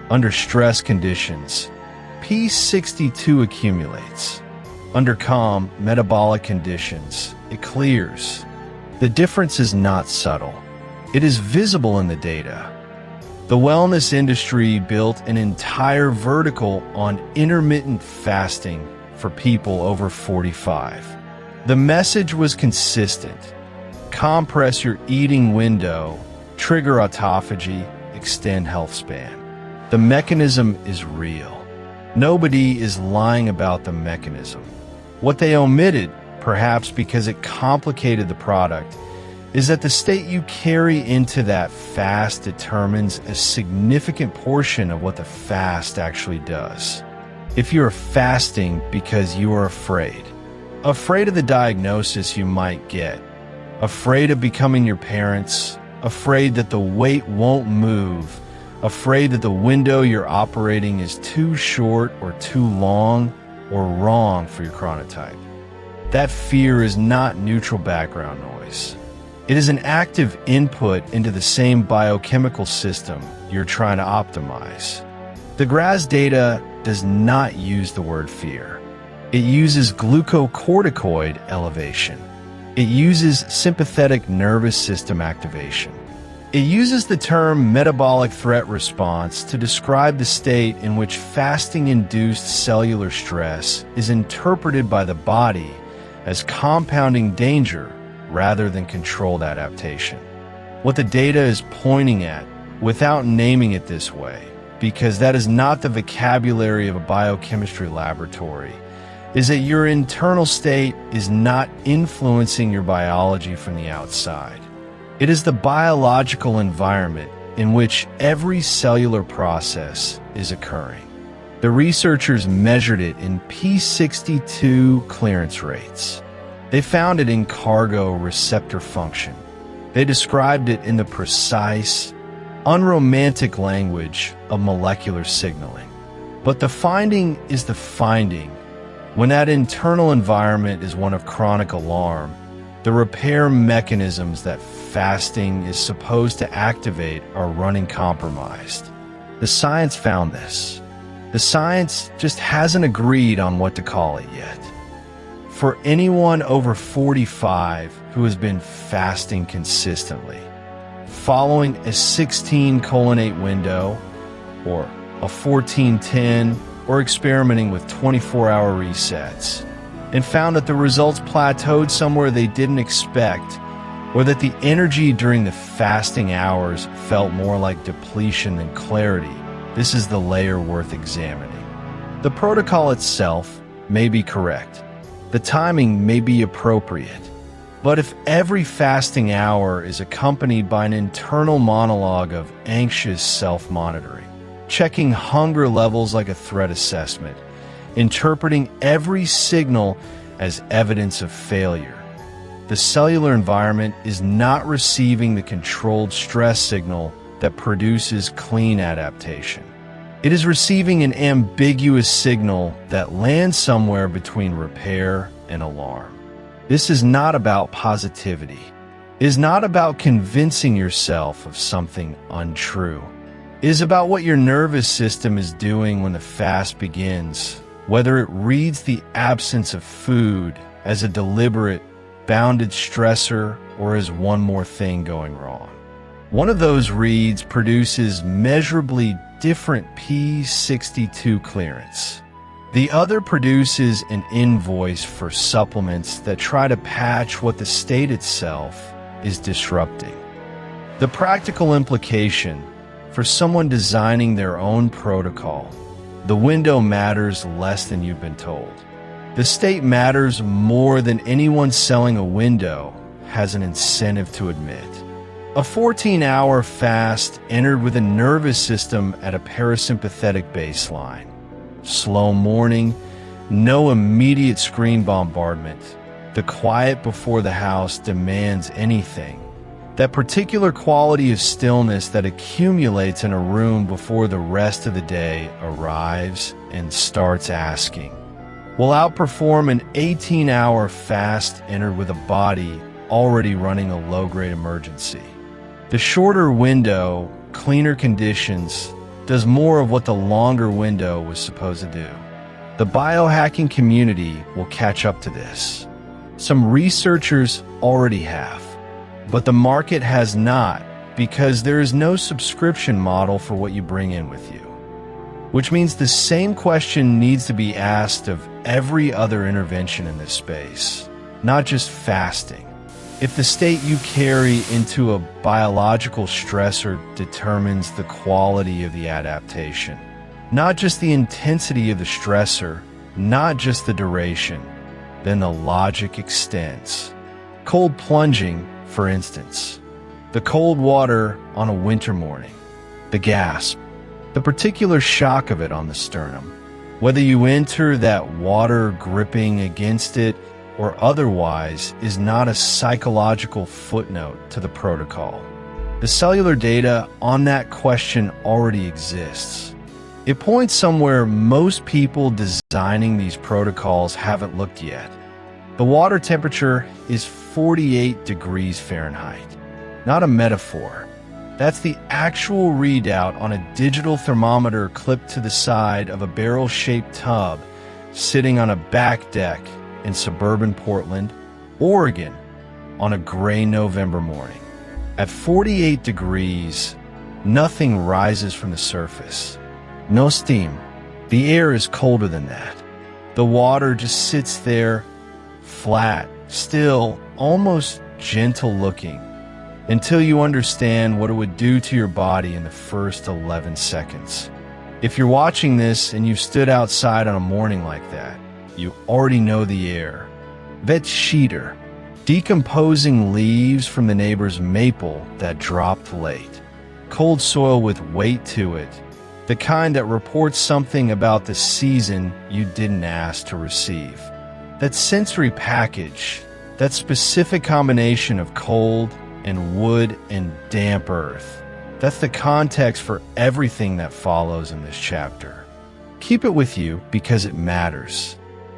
Under stress conditions, P62 accumulates. Under calm, metabolic conditions, it clears. The difference is not subtle. It is visible in the data. The wellness industry built an entire vertical on intermittent fasting for people over 45. The message was consistent. Compress your eating window, trigger autophagy, extend health span. The mechanism is real. Nobody is lying about the mechanism. What they omitted, perhaps because it complicated the product, is that the state you carry into that fast determines a significant portion of what the fast actually does. If you're fasting because you are afraid of the diagnosis you might get, afraid of becoming your parents, afraid that the weight won't move, afraid that the window you're operating is too short or too long or wrong for your chronotype, that fear is not neutral background noise. It is an active input into the same biochemical system you're trying to optimize. The GRAS data does not use the word fear. It uses glucocorticoid elevation. It uses sympathetic nervous system activation. It uses the term metabolic threat response to describe the state in which fasting-induced cellular stress is interpreted by the body as compounding danger rather than controlled adaptation. What the data is pointing at, without naming it this way, because that is not the vocabulary of a biochemistry laboratory, is that your internal state is not influencing your biology from the outside. It is the biological environment in which every cellular process is occurring. The researchers measured it in P62 clearance rates. They found it in cargo receptor function. They described it in the precise, unromantic language of molecular signaling. But the finding is the finding. When that internal environment is one of chronic alarm, the repair mechanisms that fasting is supposed to activate are running compromised. The science found this. The science just hasn't agreed on what to call it yet. For anyone over 45 who has been fasting consistently, following a 16:8 window, or a 14:10, or experimenting with 24-hour resets, and found that the results plateaued somewhere they didn't expect, or that the energy during the fasting hours felt more like depletion than clarity, this is the layer worth examining. The protocol itself may be correct. The timing may be appropriate. But if every fasting hour is accompanied by an internal monologue of anxious self-monitoring, checking hunger levels like a threat assessment, interpreting every signal as evidence of failure, the cellular environment is not receiving the controlled stress signal that produces clean adaptation. It is receiving an ambiguous signal that lands somewhere between repair and alarm. This is not about positivity. It is not about convincing yourself of something untrue. It is about what your nervous system is doing when the fast begins, whether it reads the absence of food as a deliberate, bounded stressor or as one more thing going wrong. One of those reads produces measurably different P62 clearance. The other produces an invoice for supplements that try to patch what the state itself is disrupting. The practical implication for someone designing their own protocol: the window matters less than you've been told. The state matters more than anyone selling a window has an incentive to admit. A 14-hour fast entered with a nervous system at a parasympathetic baseline. Slow morning, no immediate screen bombardment. The quiet before the house demands anything. That particular quality of stillness that accumulates in a room before the rest of the day arrives and starts asking will outperform an 18-hour fast entered with a body already running a low-grade emergency. The shorter window, cleaner conditions, does more of what the longer window was supposed to do. The biohacking community will catch up to this. Some researchers already have, but the market has not, because there is no subscription model for what you bring in with you. Which means the same question needs to be asked of every other intervention in this space, not just fasting. If the state you carry into a biological stressor determines the quality of the adaptation, not just the intensity of the stressor, not just the duration, then the logic extends. Cold plunging, for instance. The cold water on a winter morning. The gasp. The particular shock of it on the sternum. Whether you enter that water gripping against it or otherwise is not a psychological footnote to the protocol. The cellular data on that question already exists. It points somewhere most people designing these protocols haven't looked yet. The water temperature is 48 degrees Fahrenheit, not a metaphor. That's the actual readout on a digital thermometer clipped to the side of a barrel-shaped tub sitting on a back deck in suburban Portland, Oregon, on a gray November morning. At 48 degrees, nothing rises from the surface. No steam. The air is colder than that. The water just sits there, flat, still, almost gentle-looking, until you understand what it would do to your body in the first 11 seconds. If you're watching this and you've stood outside on a morning like that, you already know the air. That's sheeter, decomposing leaves from the neighbor's maple that dropped late. Cold soil with weight to it, the kind that reports something about the season you didn't ask to receive. That sensory package, that specific combination of cold and wood and damp earth, that's the context for everything that follows in this chapter. Keep it with you because it matters.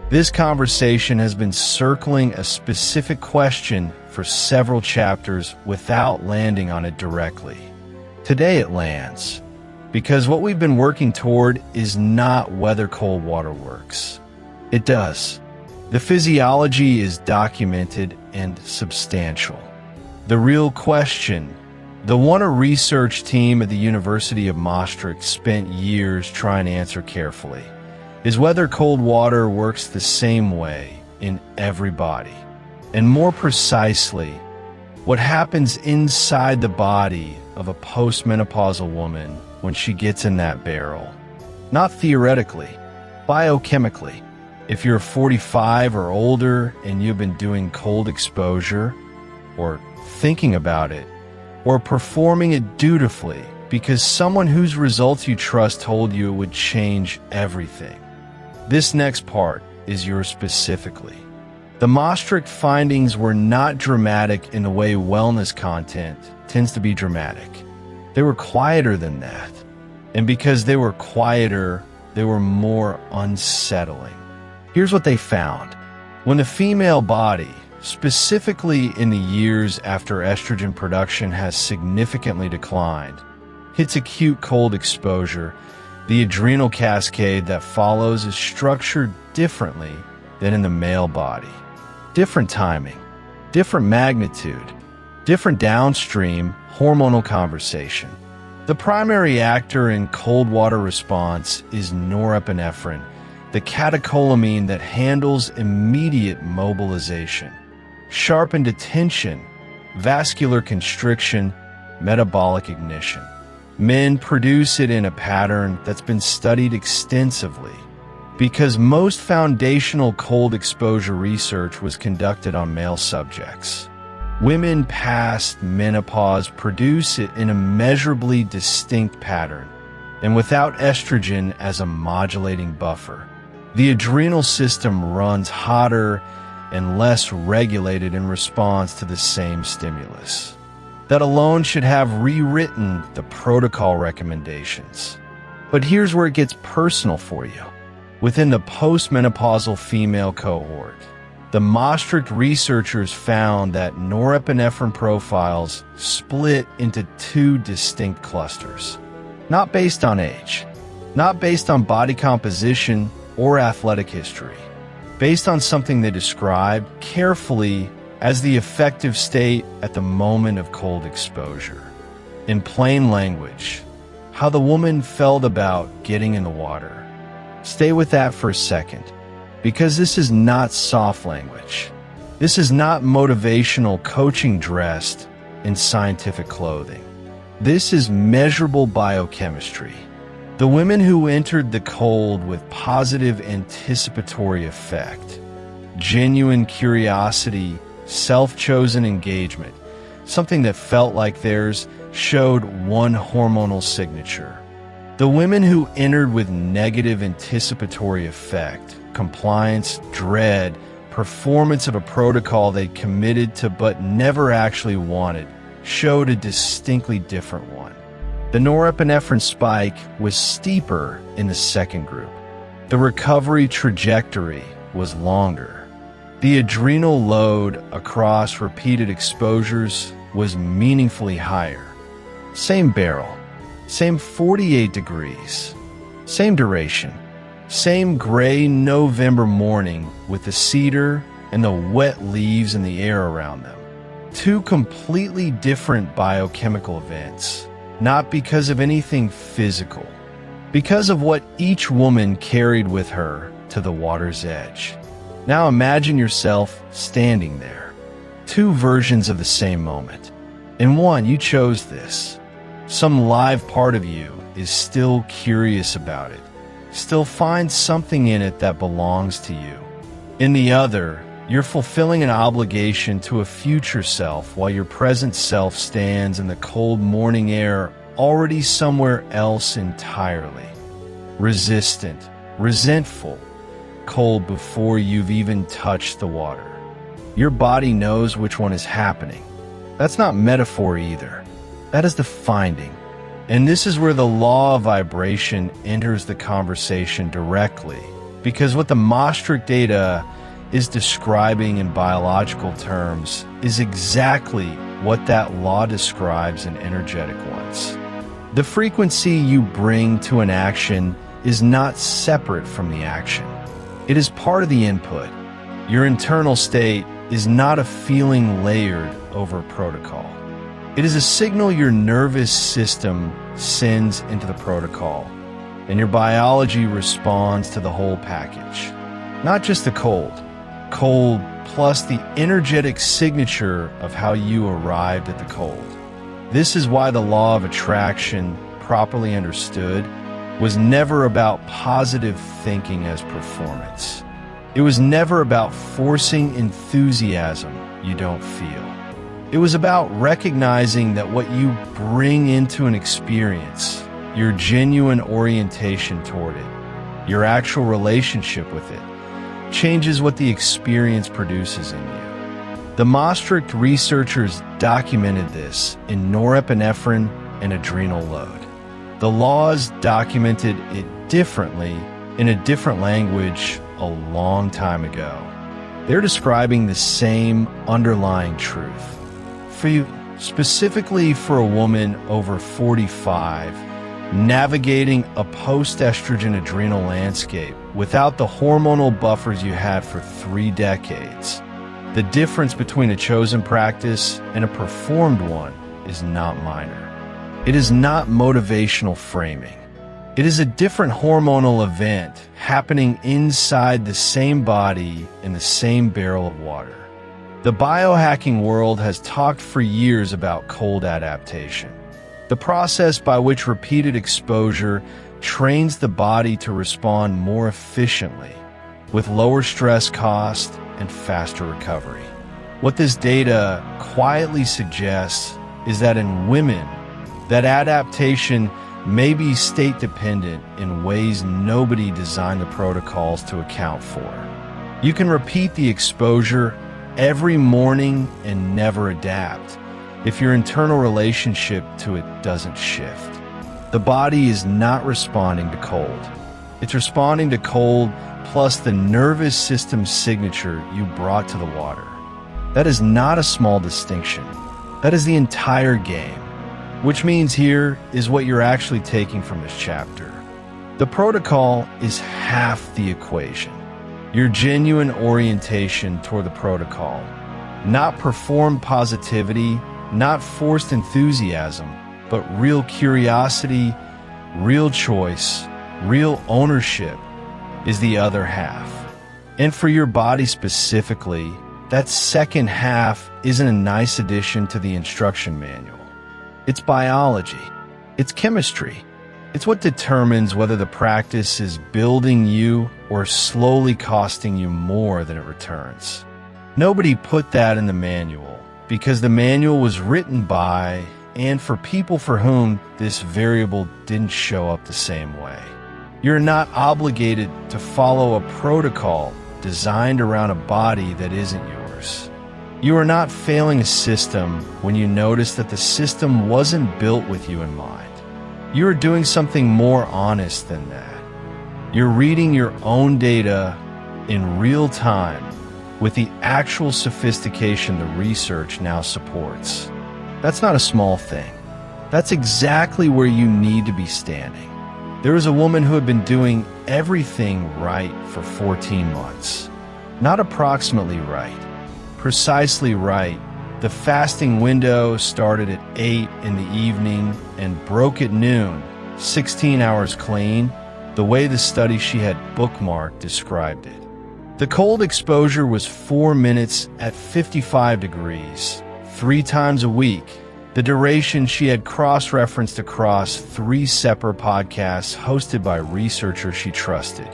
This conversation has been circling a specific question for several chapters without landing on it directly. Today it lands, because what we've been working toward is not whether cold water works. It does. The physiology is documented and substantial. The real question, the one a research team at the University of Maastricht spent years trying to answer carefully, is whether cold water works the same way in every body. And more precisely, what happens inside the body of a postmenopausal woman when she gets in that barrel. Not theoretically, biochemically. If you're 45 or older and you've been doing cold exposure, or thinking about it, or performing it dutifully because someone whose results you trust told you it would change everything. This next part is yours specifically. The Maastricht findings were not dramatic in the way wellness content tends to be dramatic. They were quieter than that. And because they were quieter, they were more unsettling. Here's what they found. When the female body, specifically in the years after estrogen production has significantly declined, hits acute cold exposure, the adrenal cascade that follows is structured differently than in the male body. Different timing, different magnitude, different downstream hormonal conversation. The primary actor in cold water response is norepinephrine, the catecholamine that handles immediate mobilization, sharpened attention, vascular constriction, metabolic ignition. Men produce it in a pattern that's been studied extensively because most foundational cold exposure research was conducted on male subjects. Women past menopause produce it in a measurably distinct pattern, and without estrogen as a modulating buffer. The adrenal system runs hotter and less regulated in response to the same stimulus. That alone should have rewritten the protocol recommendations. But here's where it gets personal for you. Within the postmenopausal female cohort, the Maastricht researchers found that norepinephrine profiles split into two distinct clusters, not based on age, not based on body composition or athletic history, based on something they described carefully as the effective state at the moment of cold exposure. In plain language, how the woman felt about getting in the water. Stay with that for a second, because this is not soft language. This is not motivational coaching dressed in scientific clothing. This is measurable biochemistry. The women who entered the cold with positive anticipatory effect, genuine curiosity, self-chosen engagement, something that felt like theirs, showed one hormonal signature. The women who entered with negative anticipatory effect, compliance, dread, performance of a protocol they committed to but never actually wanted, showed a distinctly different one. The norepinephrine spike was steeper in the second group. The recovery trajectory was longer. The adrenal load across repeated exposures was meaningfully higher. Same barrel, same 48 degrees, same duration, same gray November morning with the cedar and the wet leaves in the air around them. Two completely different biochemical events, not because of anything physical, because of what each woman carried with her to the water's edge. Now imagine yourself standing there. Two versions of the same moment. In one, you chose this. Some live part of you is still curious about it, still finds something in it that belongs to you. In the other, you're fulfilling an obligation to a future self while your present self stands in the cold morning air already somewhere else entirely. Resistant, resentful, cold before you've even touched the water. Your body knows which one is happening. That's not metaphor either. That is the finding. And this is where the law of vibration enters the conversation directly, because what the Maastricht data is describing in biological terms is exactly what that law describes in energetic ones. The frequency you bring to an action is not separate from the action. It is part of the input. Your internal state is not a feeling layered over protocol. It is a signal your nervous system sends into the protocol, and your biology responds to the whole package. Not just the cold plus the energetic signature of how you arrived at the cold. This is why the law of attraction, properly understood, was never about positive thinking as performance. It was never about forcing enthusiasm you don't feel. It was about recognizing that what you bring into an experience, your genuine orientation toward it, your actual relationship with it, changes what the experience produces in you. The Maastricht researchers documented this in norepinephrine and adrenal load. The laws documented it differently in a different language a long time ago. They're describing the same underlying truth. For you, specifically for a woman over 45, navigating a post-estrogen adrenal landscape without the hormonal buffers you had for 3 decades, the difference between a chosen practice and a performed one is not minor. It is not motivational framing. It is a different hormonal event happening inside the same body in the same barrel of water. The biohacking world has talked for years about cold adaptation, the process by which repeated exposure trains the body to respond more efficiently, with lower stress cost and faster recovery. What this data quietly suggests is that in women, that adaptation may be state-dependent in ways nobody designed the protocols to account for. You can repeat the exposure every morning and never adapt if your internal relationship to it doesn't shift. The body is not responding to cold. It's responding to cold plus the nervous system signature you brought to the water. That is not a small distinction. That is the entire game. Which means here is what you're actually taking from this chapter. The protocol is half the equation. Your genuine orientation toward the protocol, not performed positivity, not forced enthusiasm, but real curiosity, real choice, real ownership is the other half. And for your body specifically, that second half isn't a nice addition to the instruction manual. It's biology. It's chemistry. It's what determines whether the practice is building you or slowly costing you more than it returns. Nobody put that in the manual because the manual was written by and for people for whom this variable didn't show up the same way. You're not obligated to follow a protocol designed around a body that isn't yours. You are not failing a system when you notice that the system wasn't built with you in mind. You are doing something more honest than that. You're reading your own data in real time with the actual sophistication the research now supports. That's not a small thing. That's exactly where you need to be standing. There was a woman who had been doing everything right for 14 months. Not approximately right. Precisely right. The fasting window started at 8 in the evening and broke at noon, 16 hours clean, the way the study she had bookmarked described it. The cold exposure was 4 minutes at 55 degrees, 3 times a week. The duration she had cross-referenced across 3 separate podcasts hosted by researchers she trusted.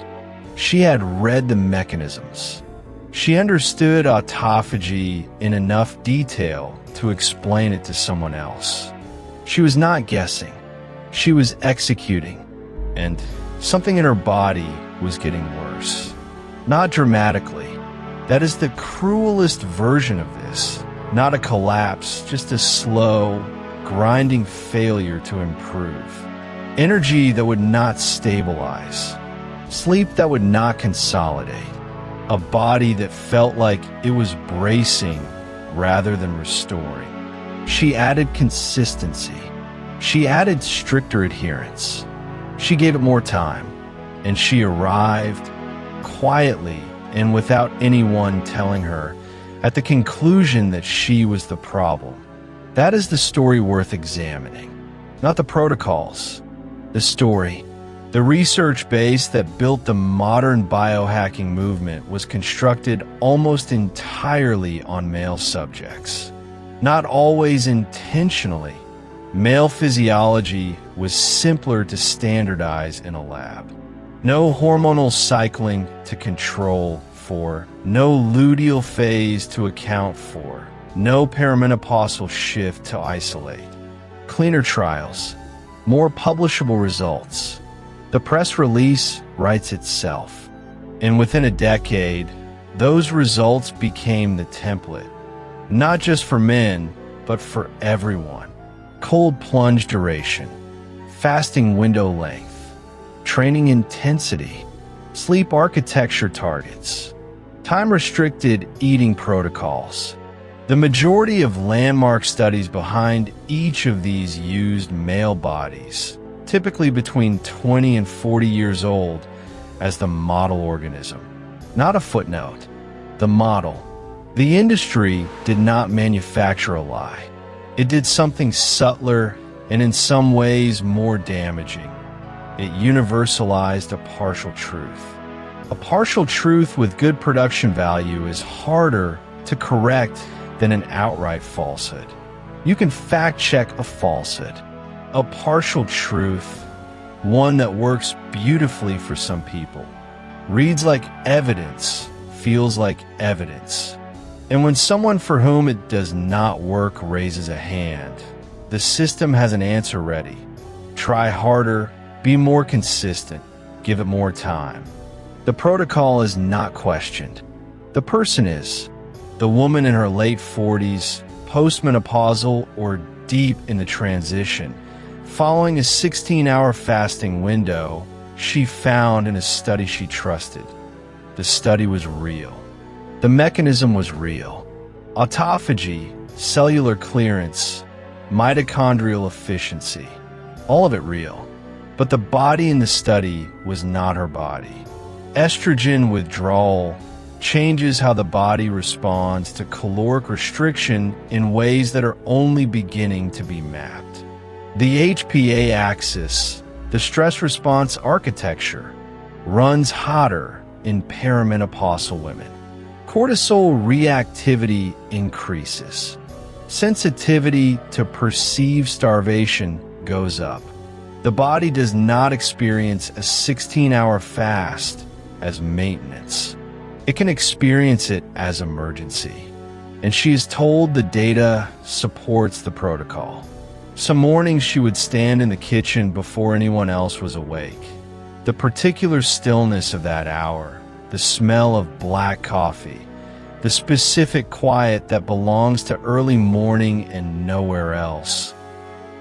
She had read the mechanisms. She understood autophagy in enough detail to explain it to someone else. She was not guessing. She was executing. And something in her body was getting worse. Not dramatically. That is the cruelest version of this. Not a collapse, just a slow, grinding failure to improve. Energy that would not stabilize. Sleep that would not consolidate. A body that felt like it was bracing rather than restoring. She added consistency. She added stricter adherence. She gave it more time, and she arrived quietly and without anyone telling her at the conclusion that she was the problem. That is the story worth examining, not the protocols, the story. The research base that built the modern biohacking movement was constructed almost entirely on male subjects. Not always intentionally. Male physiology was simpler to standardize in a lab. No hormonal cycling to control for, no luteal phase to account for, no perimenopausal shift to isolate. Cleaner trials, more publishable results. The press release writes itself. And within a decade, those results became the template, not just for men, but for everyone. Cold plunge duration, fasting window length, training intensity, sleep architecture targets, time-restricted eating protocols. The majority of landmark studies behind each of these used male bodies, typically between 20 and 40 years old, as the model organism. Not a footnote, the model. The industry did not manufacture a lie. It did something subtler and in some ways more damaging. It universalized a partial truth. A partial truth with good production value is harder to correct than an outright falsehood. You can fact-check a falsehood. A partial truth, one that works beautifully for some people, reads like evidence, feels like evidence. And when someone for whom it does not work raises a hand, the system has an answer ready. Try harder, be more consistent, give it more time. The protocol is not questioned. The person is. The woman in her late 40s, postmenopausal or deep in the transition, following a 16-hour fasting window she found in a study she trusted. The study was real. The mechanism was real. Autophagy, cellular clearance, mitochondrial efficiency, all of it real. But the body in the study was not her body. Estrogen withdrawal changes how the body responds to caloric restriction in ways that are only beginning to be mapped. The HPA axis, the stress response architecture, runs hotter in perimenopausal women. Cortisol reactivity increases. Sensitivity to perceived starvation goes up. The body does not experience a 16-hour fast as maintenance. It can experience it as emergency. And she is told the data supports the protocol. Some mornings she would stand in the kitchen before anyone else was awake. The particular stillness of that hour, the smell of black coffee, the specific quiet that belongs to early morning and nowhere else.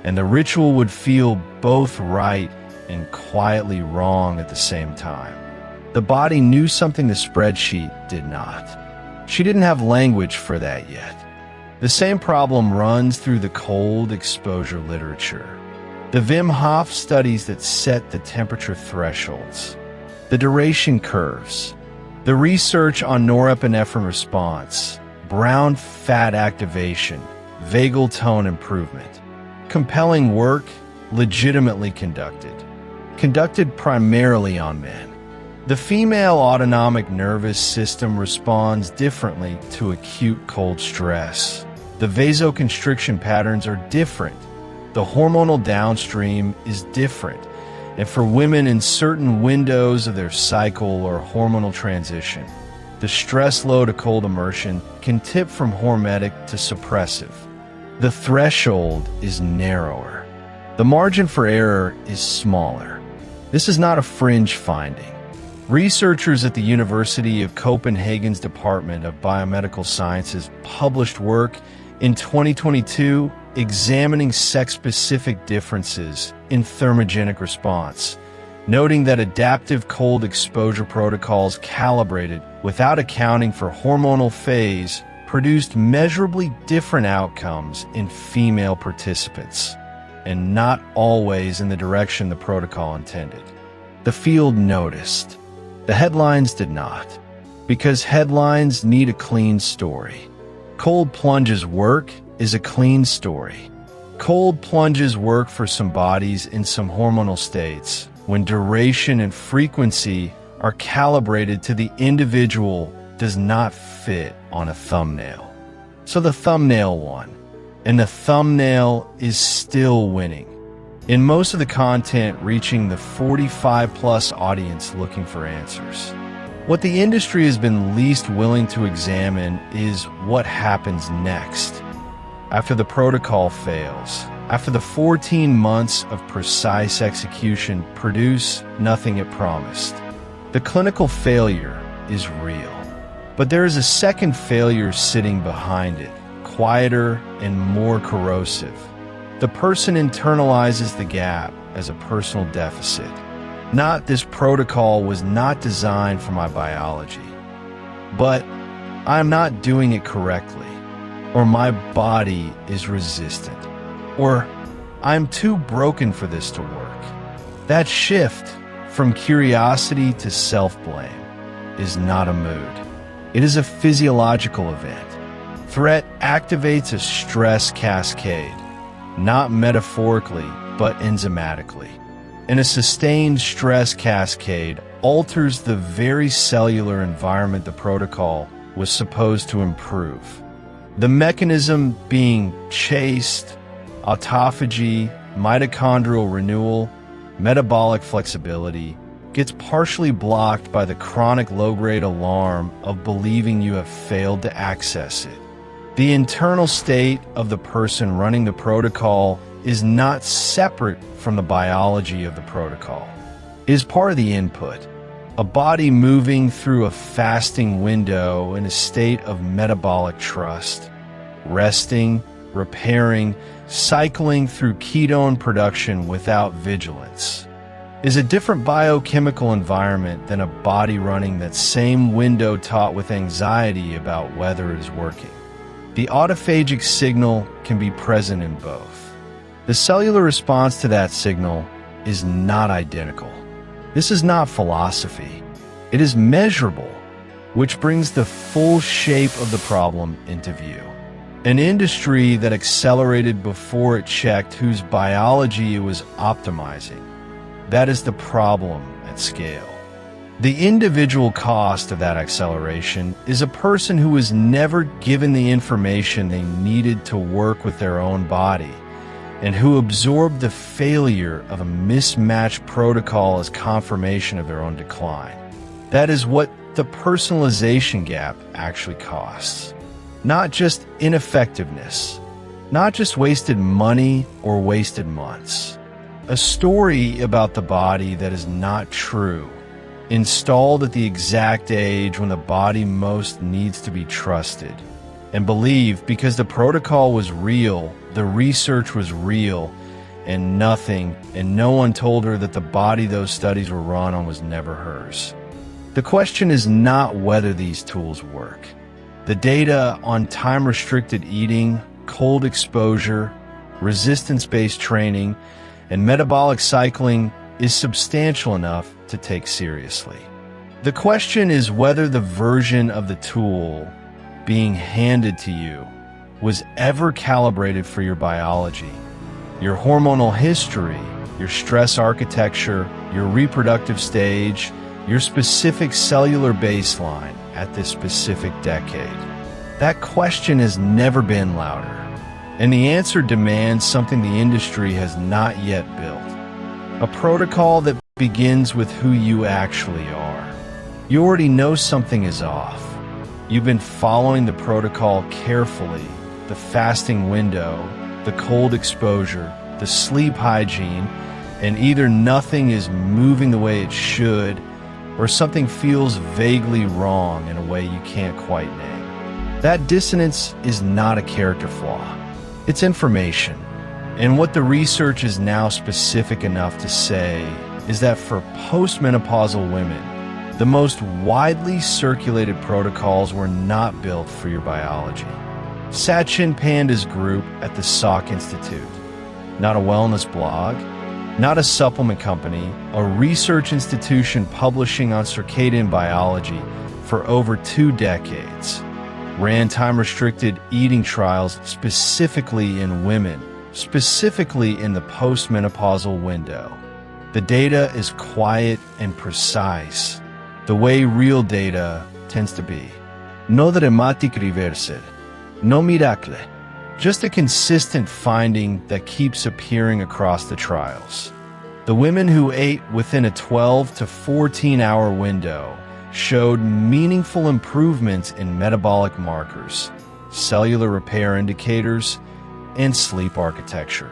And the ritual would feel both right and quietly wrong at the same time. The body knew something the spreadsheet did not. She didn't have language for that yet. The same problem runs through the cold exposure literature. The Wim Hof studies that set the temperature thresholds, the duration curves, the research on norepinephrine response, brown fat activation, vagal tone improvement. Compelling work, legitimately conducted primarily on men. The female autonomic nervous system responds differently to acute cold stress. The vasoconstriction patterns are different. The hormonal downstream is different. And for women in certain windows of their cycle or hormonal transition, the stress load of cold immersion can tip from hormetic to suppressive. The threshold is narrower. The margin for error is smaller. This is not a fringe finding. Researchers at the University of Copenhagen's Department of Biomedical Sciences published work in 2022 examining sex-specific differences in thermogenic response, noting that adaptive cold exposure protocols calibrated without accounting for hormonal phase produced measurably different outcomes in female participants, and not always in the direction the protocol intended. The field noticed. The headlines did not, because headlines need a clean story. Cold plunges work is a clean story. Cold plunges work for some bodies in some hormonal states when duration and frequency are calibrated to the individual does not fit on a thumbnail. So the thumbnail won, and the thumbnail is still winning. In most of the content reaching the 45-plus audience looking for answers. What the industry has been least willing to examine is what happens next. After the protocol fails, after the 14 months of precise execution produce nothing it promised. The clinical failure is real. But there is a second failure sitting behind it, quieter and more corrosive. The person internalizes the gap, as a personal deficit. Not this protocol was not designed for my biology, but I'm not doing it correctly, or my body is resistant, or I'm too broken for this to work. That shift from curiosity to self-blame is not a mood. It is a physiological event. Threat activates a stress cascade, not metaphorically, but enzymatically. And a sustained stress cascade alters the very cellular environment the protocol was supposed to improve. The mechanism being chaste, autophagy, mitochondrial renewal, metabolic flexibility, gets partially blocked by the chronic low-grade alarm of believing you have failed to access it. The internal state of the person running the protocol is not separate from the biology of the protocol. It is part of the input. A body moving through a fasting window in a state of metabolic trust, resting, repairing, cycling through ketone production without vigilance, is a different biochemical environment than a body running that same window taut with anxiety about whether it is working. The autophagic signal can be present in both. The cellular response to that signal is not identical. This is not philosophy. It is measurable, which brings the full shape of the problem into view. An industry that accelerated before it checked whose biology it was optimizing. That is the problem at scale. The individual cost of that acceleration is a person who was never given the information they needed to work with their own body, and who absorbed the failure of a mismatched protocol as confirmation of their own decline. That is what the personalization gap actually costs. Not just ineffectiveness, not just wasted money or wasted months. A story about the body that is not true, installed at the exact age when the body most needs to be trusted and believed because the protocol was real, the research was real, and no one told her that the body those studies were run on was never hers. The question is not whether these tools work. The data on time-restricted eating, cold exposure, resistance-based training, and metabolic cycling is substantial enough to take seriously. The question is whether the version of the tool being handed to you was ever calibrated for your biology, your hormonal history, your stress architecture, your reproductive stage, your specific cellular baseline at this specific decade. That question has never been louder, and the answer demands something the industry has not yet built. A protocol that begins with who you actually are. You already know something is off. You've been following the protocol carefully, the fasting window, the cold exposure, the sleep hygiene, and either nothing is moving the way it should, or something feels vaguely wrong in a way you can't quite name. That dissonance is not a character flaw. It's information. And what the research is now specific enough to say is that for postmenopausal women, the most widely circulated protocols were not built for your biology. Sachin Panda's group at the Salk Institute, not a wellness blog, not a supplement company, a research institution publishing on circadian biology for over 2 decades, ran time-restricted eating trials specifically in women, specifically in the postmenopausal window. The data is quiet and precise, the way real data tends to be. No dramatic reversal, no miracle, just a consistent finding that keeps appearing across the trials. The women who ate within a 12 to 14-hour window showed meaningful improvements in metabolic markers, cellular repair indicators, and sleep architecture.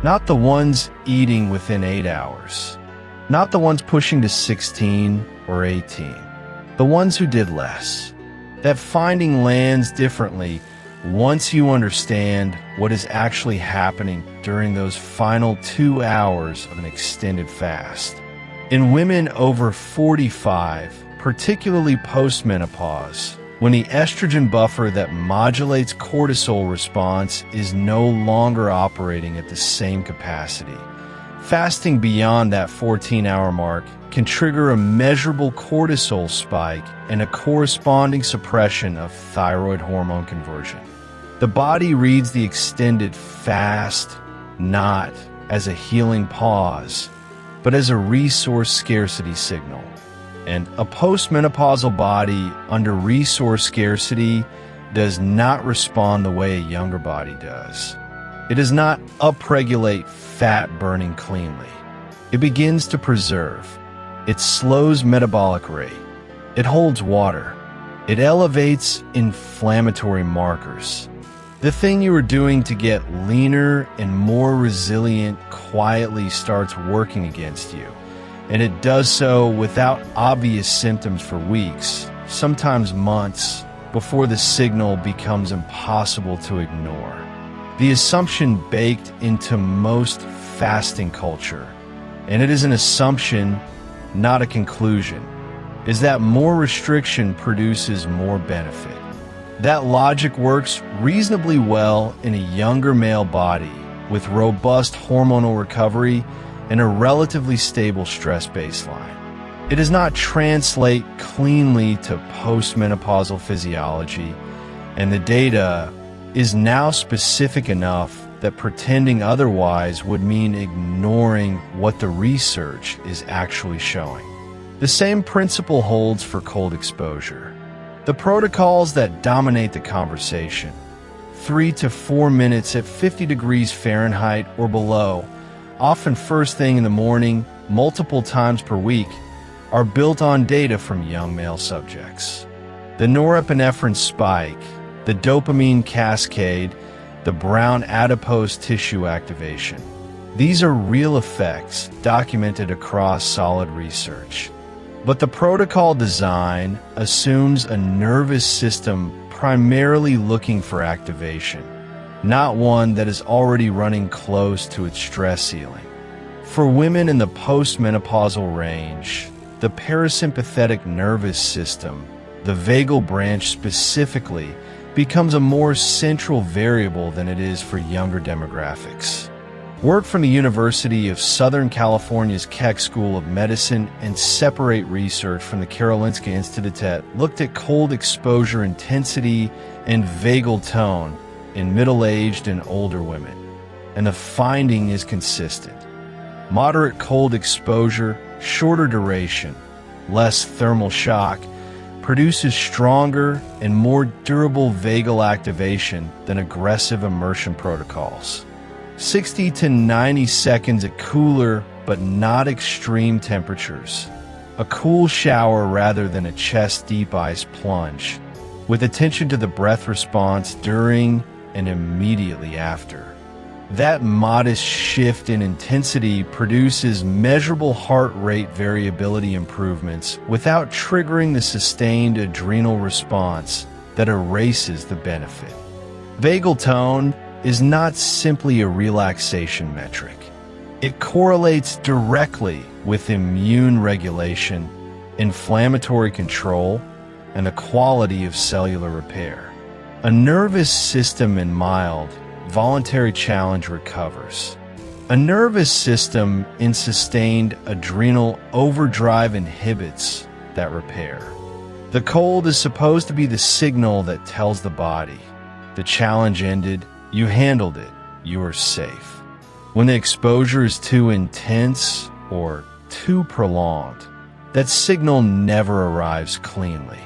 Not the ones eating within 8 hours. Not the ones pushing to 16 or 18. The ones who did less. That finding lands differently once you understand what is actually happening during those final 2 hours of an extended fast. In women over 45, particularly postmenopause, when the estrogen buffer that modulates cortisol response is no longer operating at the same capacity, fasting beyond that 14-hour mark can trigger a measurable cortisol spike and a corresponding suppression of thyroid hormone conversion. The body reads the extended fast not as a healing pause, but as a resource scarcity signal. And a postmenopausal body under resource scarcity does not respond the way a younger body does. It does not upregulate fat burning cleanly. It begins to preserve. It slows metabolic rate. It holds water. It elevates inflammatory markers. The thing you are doing to get leaner and more resilient quietly starts working against you, and it does so without obvious symptoms for weeks, sometimes months, before the signal becomes impossible to ignore. The assumption baked into most fasting culture, and it is an assumption, not a conclusion, is that more restriction produces more benefit. That logic works reasonably well in a younger male body with robust hormonal recovery and a relatively stable stress baseline. It does not translate cleanly to postmenopausal physiology, and the data is now specific enough that pretending otherwise would mean ignoring what the research is actually showing. The same principle holds for cold exposure. The protocols that dominate the conversation, 3 to 4 minutes at 50 degrees Fahrenheit or below, often first thing in the morning, multiple times per week, are built on data from young male subjects. The norepinephrine spike, the dopamine cascade, the brown adipose tissue activation. These are real effects documented across solid research. But the protocol design assumes a nervous system primarily looking for activation, not one that is already running close to its stress ceiling. For women in the postmenopausal range, the parasympathetic nervous system, the vagal branch specifically, becomes a more central variable than it is for younger demographics. Work from the University of Southern California's Keck School of Medicine and separate research from the Karolinska Institutet looked at cold exposure intensity and vagal tone in middle-aged and older women, and the finding is consistent. Moderate cold exposure, shorter duration, less thermal shock, produces stronger and more durable vagal activation than aggressive immersion protocols. 60 to 90 seconds at cooler but not extreme temperatures. A cool shower rather than a chest-deep ice plunge, with attention to the breath response during and immediately after. That modest shift in intensity produces measurable heart rate variability improvements without triggering the sustained adrenal response that erases the benefit. Vagal tone is not simply a relaxation metric. It correlates directly with immune regulation, inflammatory control, and the quality of cellular repair. A nervous system in mild, voluntary challenge recovers. A nervous system in sustained adrenal overdrive inhibits that repair. The cold is supposed to be the signal that tells the body, the challenge ended, you handled it, you are safe. When the exposure is too intense or too prolonged, that signal never arrives cleanly.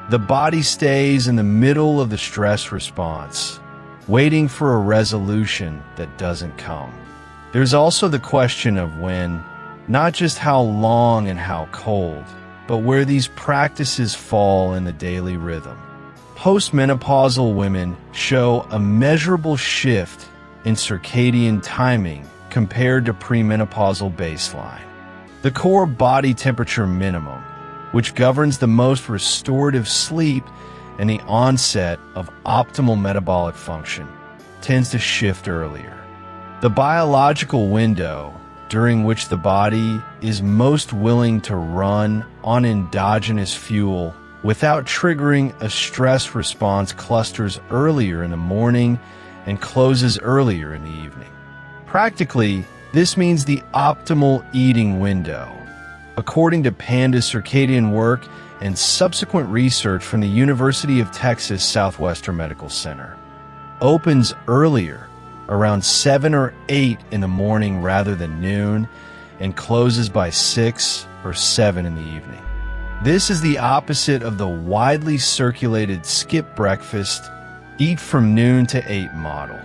The body stays in the middle of the stress response, waiting for a resolution that doesn't come. There's also the question of when, not just how long and how cold, but where these practices fall in the daily rhythm. Postmenopausal women show a measurable shift in circadian timing compared to premenopausal baseline. The core body temperature minimum, which governs the most restorative sleep, and the onset of optimal metabolic function tends to shift earlier. The biological window during which the body is most willing to run on endogenous fuel without triggering a stress response clusters earlier in the morning and closes earlier in the evening. Practically, this means the optimal eating window, according to Panda circadian work and subsequent research from the University of Texas Southwestern Medical Center, opens earlier, around 7 or 8 in the morning rather than noon, and closes by 6 or 7 in the evening. This is the opposite of the widely circulated skip breakfast, eat from noon to 8 model.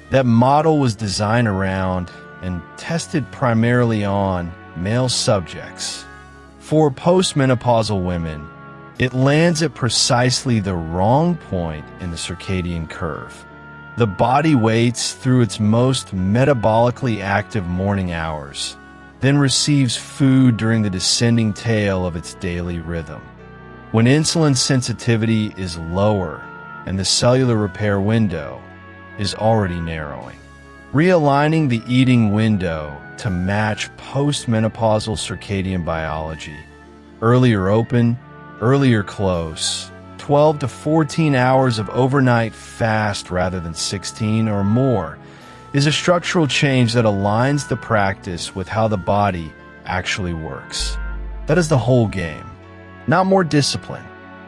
That model was designed around and tested primarily on male subjects. For postmenopausal women, it lands at precisely the wrong point in the circadian curve. The body waits through its most metabolically active morning hours, then receives food during the descending tail of its daily rhythm. When insulin sensitivity is lower and the cellular repair window is already narrowing. Realigning the eating window to match postmenopausal circadian biology, earlier open, earlier close, 12 to 14 hours of overnight fast rather than 16 or more, is a structural change that aligns the practice with how the body actually works. That is the whole game. Not more discipline,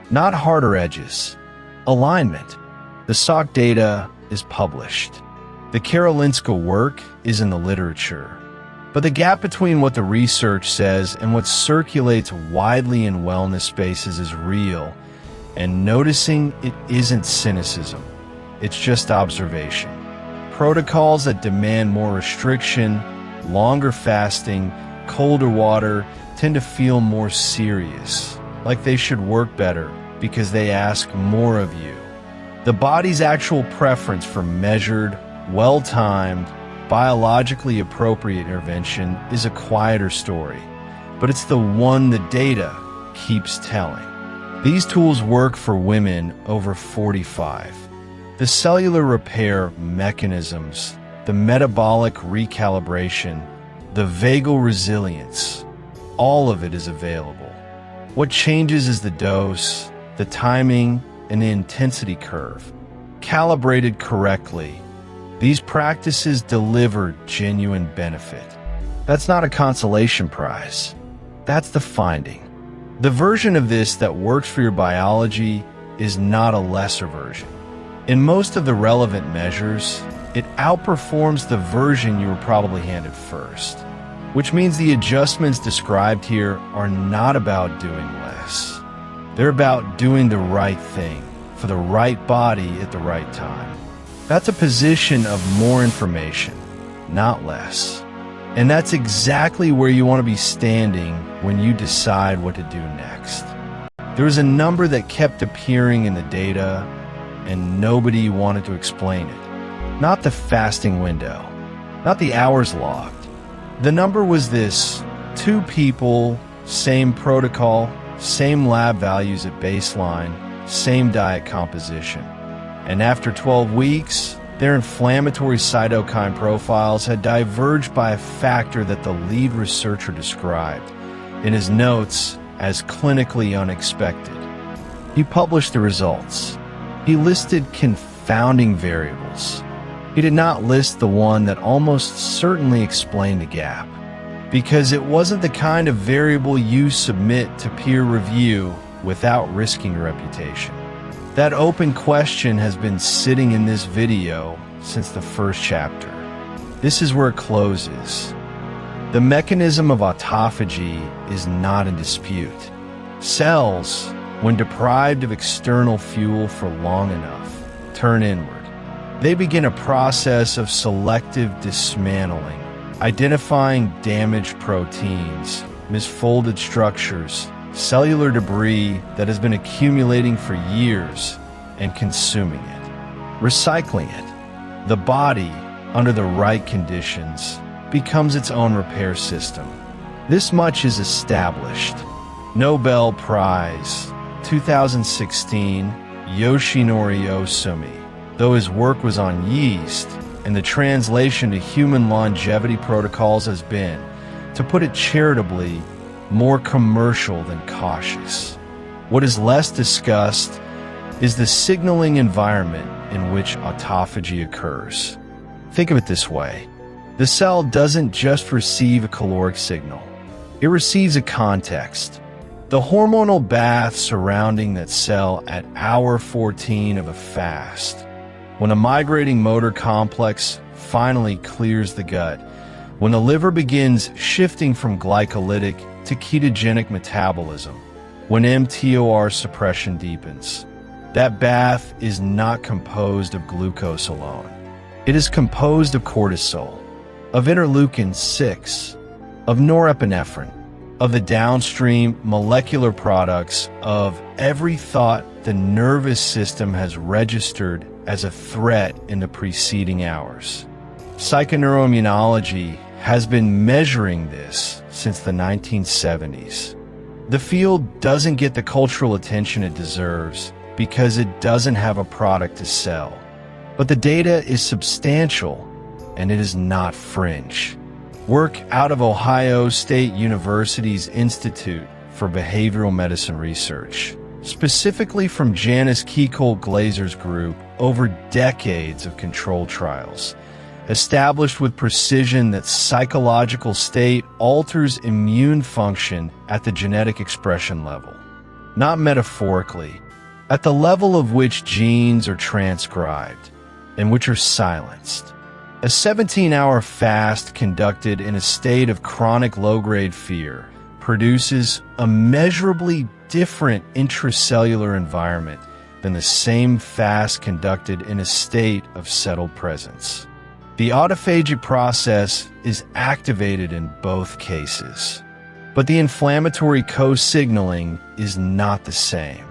not harder edges. Alignment. The SOC data is published. The Karolinska work is in the literature. But the gap between what the research says and what circulates widely in wellness spaces is real, and noticing it isn't cynicism. It's just observation. Protocols that demand more restriction, longer fasting, colder water tend to feel more serious, like they should work better because they ask more of you. The body's actual preference for measured, well-timed, biologically appropriate intervention is a quieter story, but it's the one the data keeps telling. These tools work for women over 45. The cellular repair mechanisms, the metabolic recalibration, the vagal resilience, all of it is available. What changes is the dose, the timing, and the intensity curve. Calibrated correctly, these practices deliver genuine benefit. That's not a consolation prize. That's the finding. The version of this that works for your biology is not a lesser version. In most of the relevant measures, it outperforms the version you were probably handed first, which means the adjustments described here are not about doing less. They're about doing the right thing for the right body at the right time. That's a position of more information, not less. And that's exactly where you want to be standing when you decide what to do next. There was a number that kept appearing in the data, and nobody wanted to explain it. Not the fasting window, not the hours logged. The number was this: 2 people, same protocol, same lab values at baseline, same diet composition. And after 12 weeks, their inflammatory cytokine profiles had diverged by a factor that the lead researcher described in his notes as clinically unexpected. He published the results. He listed confounding variables. He did not list the one that almost certainly explained the gap, because it wasn't the kind of variable you submit to peer review without risking your reputation. That open question has been sitting in this video since the first chapter. This is where it closes. The mechanism of autophagy is not in dispute. Cells, when deprived of external fuel for long enough, turn inward. They begin a process of selective dismantling, identifying damaged proteins, misfolded structures, cellular debris that has been accumulating for years, and consuming it, recycling it. The body, under the right conditions, becomes its own repair system. This much is established. Nobel Prize, 2016, Yoshinori Osumi, though his work was on yeast, and the translation to human longevity protocols has been, to put it charitably, more commercial than cautious. What is less discussed is the signaling environment in which autophagy occurs. Think of it this way. The cell doesn't just receive a caloric signal. It receives a context. The hormonal bath surrounding that cell at hour 14 of a fast. When a migrating motor complex finally clears the gut. When the liver begins shifting from glycolytic to ketogenic metabolism. When mTOR suppression deepens. That bath is not composed of glucose alone. It is composed of cortisol, of interleukin-6, of norepinephrine, of the downstream molecular products of every thought the nervous system has registered as a threat in the preceding hours. Psychoneuroimmunology has been measuring this since the 1970s. The field doesn't get the cultural attention it deserves because it doesn't have a product to sell. But the data is substantial, and it is not fringe. Work out of Ohio State University's Institute for Behavioral Medicine Research, specifically from Janice Keikolt-Glazer's group over decades of controlled trials, established with precision that psychological state alters immune function at the genetic expression level, not metaphorically, at the level of which genes are transcribed and which are silenced. A 17-hour fast conducted in a state of chronic low-grade fear produces a measurably different intracellular environment than the same fast conducted in a state of settled presence. The autophagic process is activated in both cases, but the inflammatory co-signaling is not the same.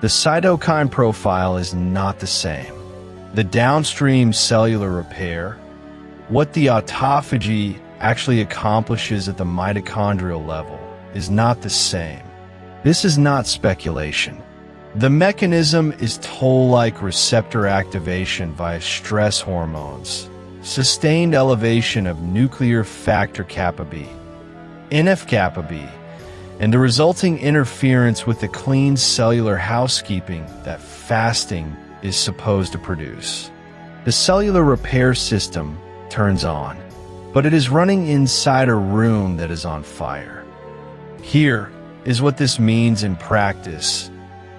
The cytokine profile is not the same. The downstream cellular repair, what the autophagy actually accomplishes at the mitochondrial level, is not the same. This is not speculation. The mechanism is toll-like receptor activation via stress hormones, sustained elevation of nuclear factor kappa B, NF-kappa B, and the resulting interference with the clean cellular housekeeping that fasting is supposed to produce. The cellular repair system turns on, but it is running inside a room that is on fire. Here is what this means in practice,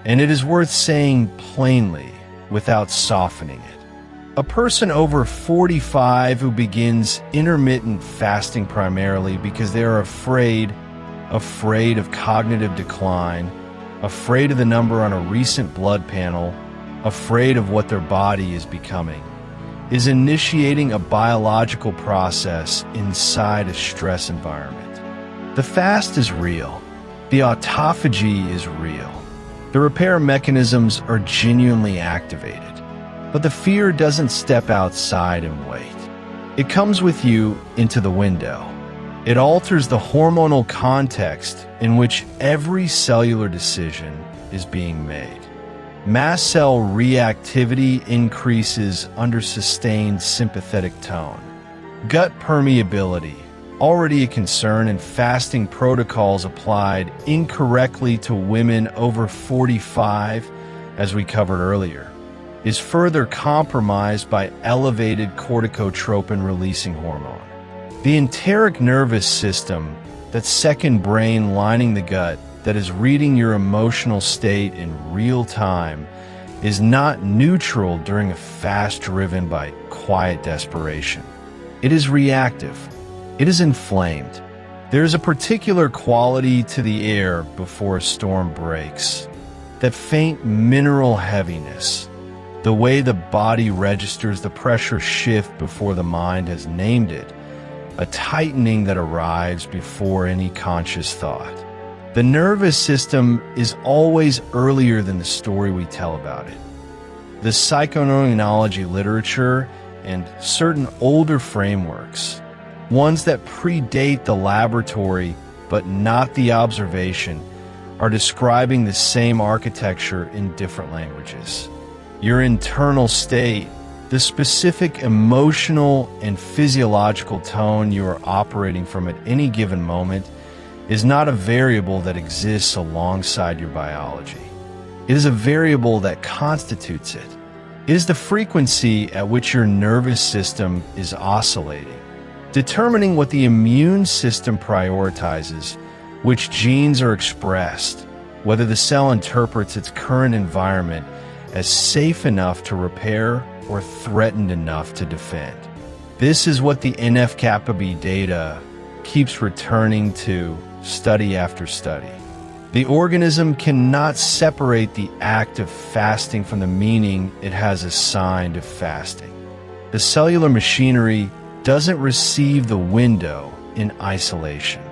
and it is worth saying plainly without softening it. A person over 45 who begins intermittent fasting primarily because they are afraid of cognitive decline, afraid of the number on a recent blood panel, afraid of what their body is becoming, is initiating a biological process inside a stress environment. The fast is real. The autophagy is real. The repair mechanisms are genuinely activated. But the fear doesn't step outside and wait. It comes with you into the window. It alters the hormonal context in which every cellular decision is being made. Mast cell reactivity increases under sustained sympathetic tone. Gut permeability, already a concern in fasting protocols applied incorrectly to women over 45, as we covered earlier, is further compromised by elevated corticotropin-releasing hormone. The enteric nervous system, that second brain lining the gut that is reading your emotional state in real time, is not neutral during a fast driven by quiet desperation. It is reactive. It is inflamed. There is a particular quality to the air before a storm breaks. That faint mineral heaviness, the way the body registers the pressure shift before the mind has named it, a tightening that arrives before any conscious thought. The nervous system is always earlier than the story we tell about it. The psychoneuroimmunology literature and certain older frameworks, ones that predate the laboratory but not the observation, are describing the same architecture in different languages. Your internal state, the specific emotional and physiological tone you are operating from at any given moment, is not a variable that exists alongside your biology. It is a variable that constitutes it. It is the frequency at which your nervous system is oscillating, determining what the immune system prioritizes, which genes are expressed, whether the cell interprets its current environment as safe enough to repair or threatened enough to defend. This is what the NF-kappa B data keeps returning to study after study. The organism cannot separate the act of fasting from the meaning it has assigned to fasting. The cellular machinery doesn't receive the window in isolation.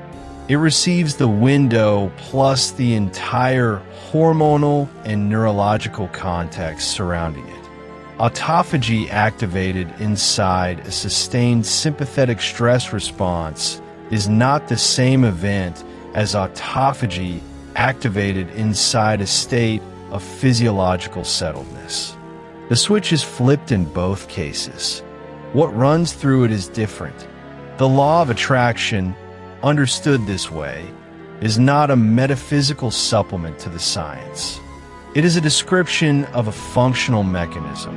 It receives the window plus the entire hormonal and neurological context surrounding it. Autophagy activated inside a sustained sympathetic stress response is not the same event as autophagy activated inside a state of physiological settledness. The switch is flipped in both cases. What runs through it is different. The law of attraction, understood this way, is not a metaphysical supplement to the science. It is a description of a functional mechanism.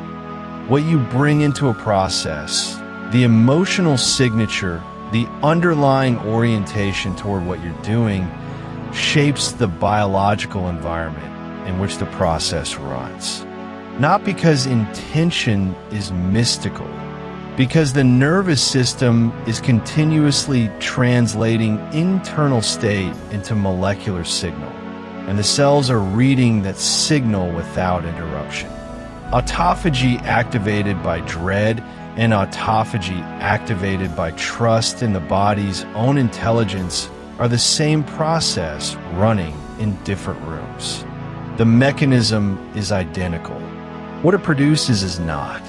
What you bring into a process, the emotional signature, the underlying orientation toward what you're doing, shapes the biological environment in which the process runs. Not because intention is mystical, because the nervous system is continuously translating internal state into molecular signal, and the cells are reading that signal without interruption. Autophagy activated by dread and autophagy activated by trust in the body's own intelligence are the same process running in different rooms. The mechanism is identical. What it produces is not.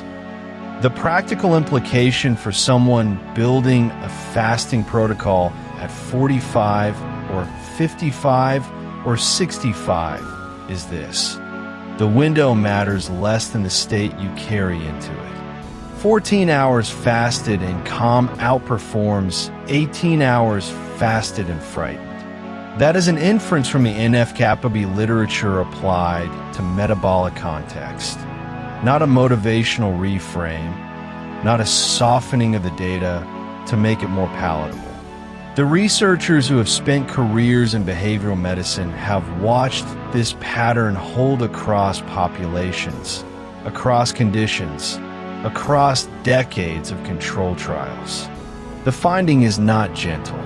The practical implication for someone building a fasting protocol at 45 or 55 or 65 is this: the window matters less than the state you carry into it. 14 hours fasted and calm outperforms 18 hours fasted and frightened. That is an inference from the NF-kappa B literature applied to metabolic context, not a motivational reframe, not a softening of the data to make it more palatable. The researchers who have spent careers in behavioral medicine have watched this pattern hold across populations, across conditions, across decades of control trials. The finding is not gentle.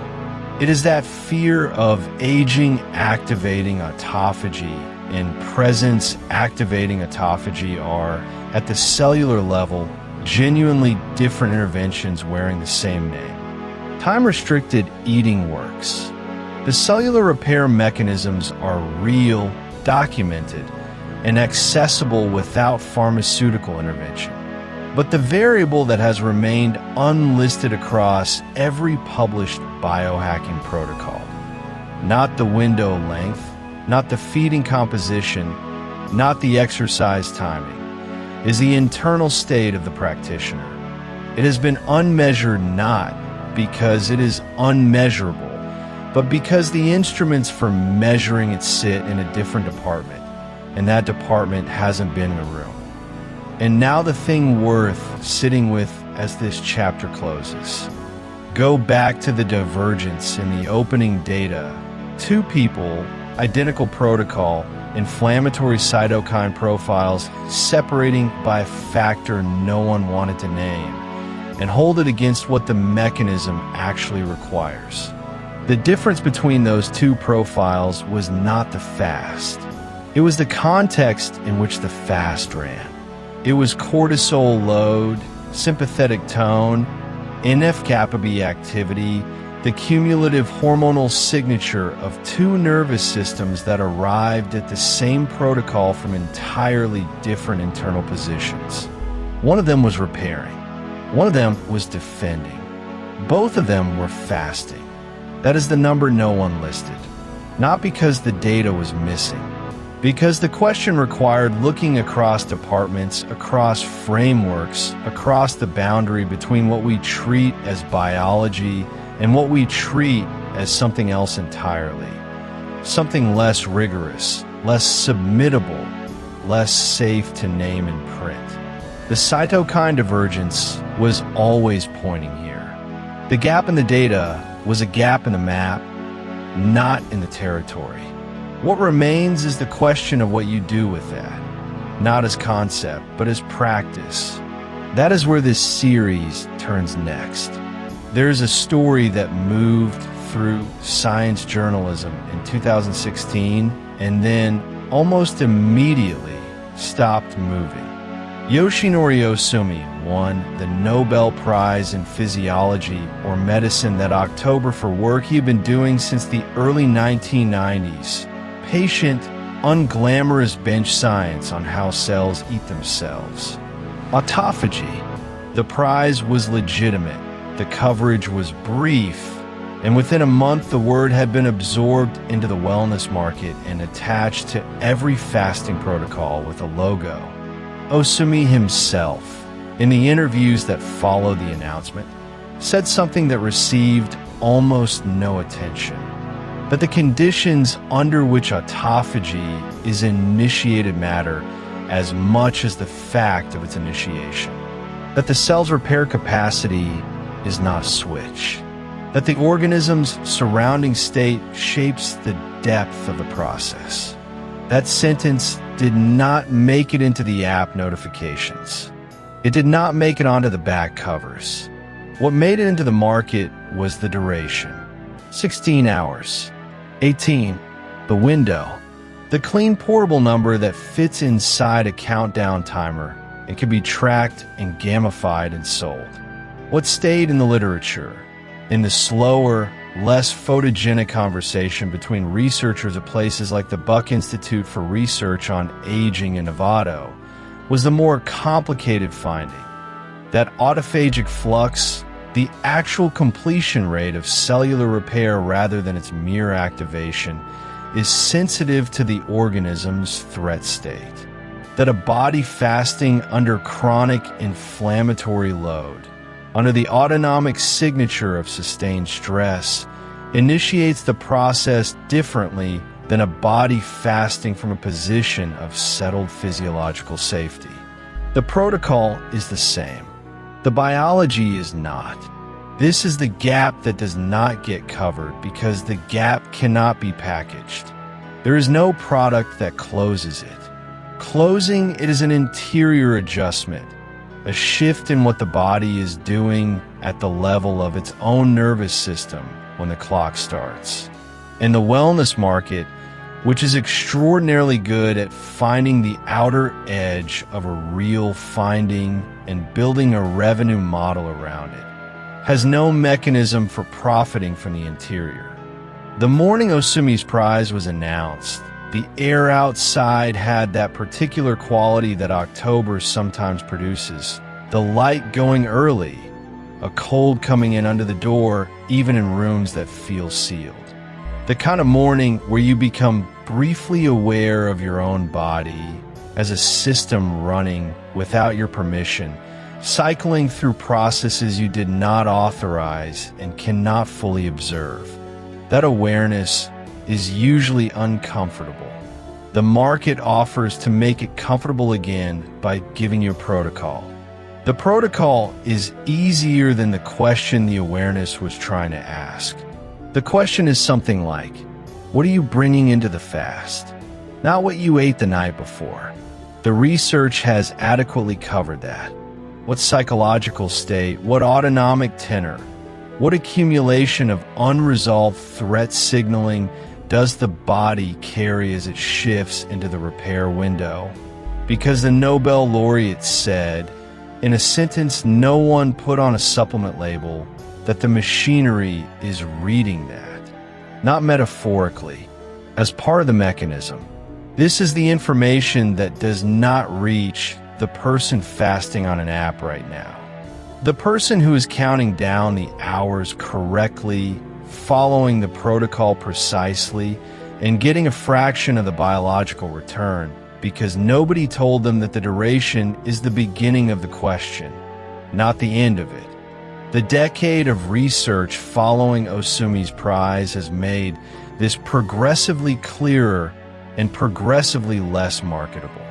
It is that fear of aging activating autophagy and presence activating autophagy are, at the cellular level, genuinely different interventions wearing the same name. Time-restricted eating works. The cellular repair mechanisms are real, documented, and accessible without pharmaceutical intervention. But the variable that has remained unlisted across every published biohacking protocol, not the window length, not the feeding composition, not the exercise timing, is the internal state of the practitioner. It has been unmeasured not because it is unmeasurable, but because the instruments for measuring it sit in a different department, and that department hasn't been in the room. And now the thing worth sitting with as this chapter closes. Go back to the divergence in the opening data. Two people, identical protocol, inflammatory cytokine profiles separating by a factor no one wanted to name, and hold it against what the mechanism actually requires. The difference between those two profiles was not the fast. It was the context in which the fast ran. It was cortisol load, sympathetic tone, NF-kappa B activity, the cumulative hormonal signature of two nervous systems that arrived at the same protocol from entirely different internal positions. One of them was repairing. One of them was defending. Both of them were fasting. That is the number no one listed. not because the data was missing, because the question required looking across departments, across frameworks, across the boundary between what we treat as biology and what we treat as something else entirely, something less rigorous, less submittable, less safe to name and print. The cytokine divergence was always pointing here. The gap in the data was a gap in the map, not in the territory. What remains is the question of what you do with that, not as concept, but as practice. That is where this series turns next. There's a story that moved through science journalism in 2016 and then almost immediately stopped moving. Yoshinori Ohsumi won the Nobel Prize in Physiology or Medicine that October for work he had been doing since the early 1990s. Patient, unglamorous bench science on how cells eat themselves. Autophagy. The prize was legitimate, the coverage was brief, and within a month the word had been absorbed into the wellness market and attached to every fasting protocol with a logo. Ohsumi himself, in the interviews that followed the announcement, said something that received almost no attention. That the conditions under which autophagy is initiated matter as much as the fact of its initiation. That the cell's repair capacity is not a switch. That the organism's surrounding state shapes the depth of the process. That sentence did not make it into the app notifications. It did not make it onto the back covers. What made it into the market was the duration. 16 hours. 18. The window. The clean portable number that fits inside a countdown timer and can be tracked and gamified and sold. What stayed in the literature, in the slower, less photogenic conversation between researchers at places like the Buck Institute for Research on Aging in Novato, was the more complicated finding that autophagic flux, the actual completion rate of cellular repair rather than its mere activation, is sensitive to the organism's threat state. That a body fasting under chronic inflammatory load, under the autonomic signature of sustained stress, initiates the process differently than a body fasting from a position of settled physiological safety. The protocol is the same. The biology is not. This is the gap that does not get covered because the gap cannot be packaged. There is no product that closes it. Closing it is an interior adjustment, a shift in what the body is doing at the level of its own nervous system when the clock starts. In the wellness market, which is extraordinarily good at finding the outer edge of a real finding and building a revenue model around it, has no mechanism for profiting from the interior. The morning Ohsumi's prize was announced, the air outside had that particular quality that October sometimes produces, the light going early, a cold coming in under the door, even in rooms that feel sealed. The kind of morning where you become briefly aware of your own body as a system running without your permission, cycling through processes you did not authorize and cannot fully observe. That awareness is usually uncomfortable. The market offers to make it comfortable again by giving you a protocol. The protocol is easier than the question the awareness was trying to ask. The question is something like, what are you bringing into the fast? Not what you ate the night before. The research has adequately covered that. What psychological state, what autonomic tenor, what accumulation of unresolved threat signaling does the body carry as it shifts into the repair window? Because the Nobel laureate said, in a sentence no one put on a supplement label, that the machinery is reading that, not metaphorically, as part of the mechanism. This is the information that does not reach the person fasting on an app right now. The person who is counting down the hours correctly, following the protocol precisely, and getting a fraction of the biological return because nobody told them that the duration is the beginning of the question, not the end of it. The decade of research following Osumi's prize has made this progressively clearer and progressively less marketable.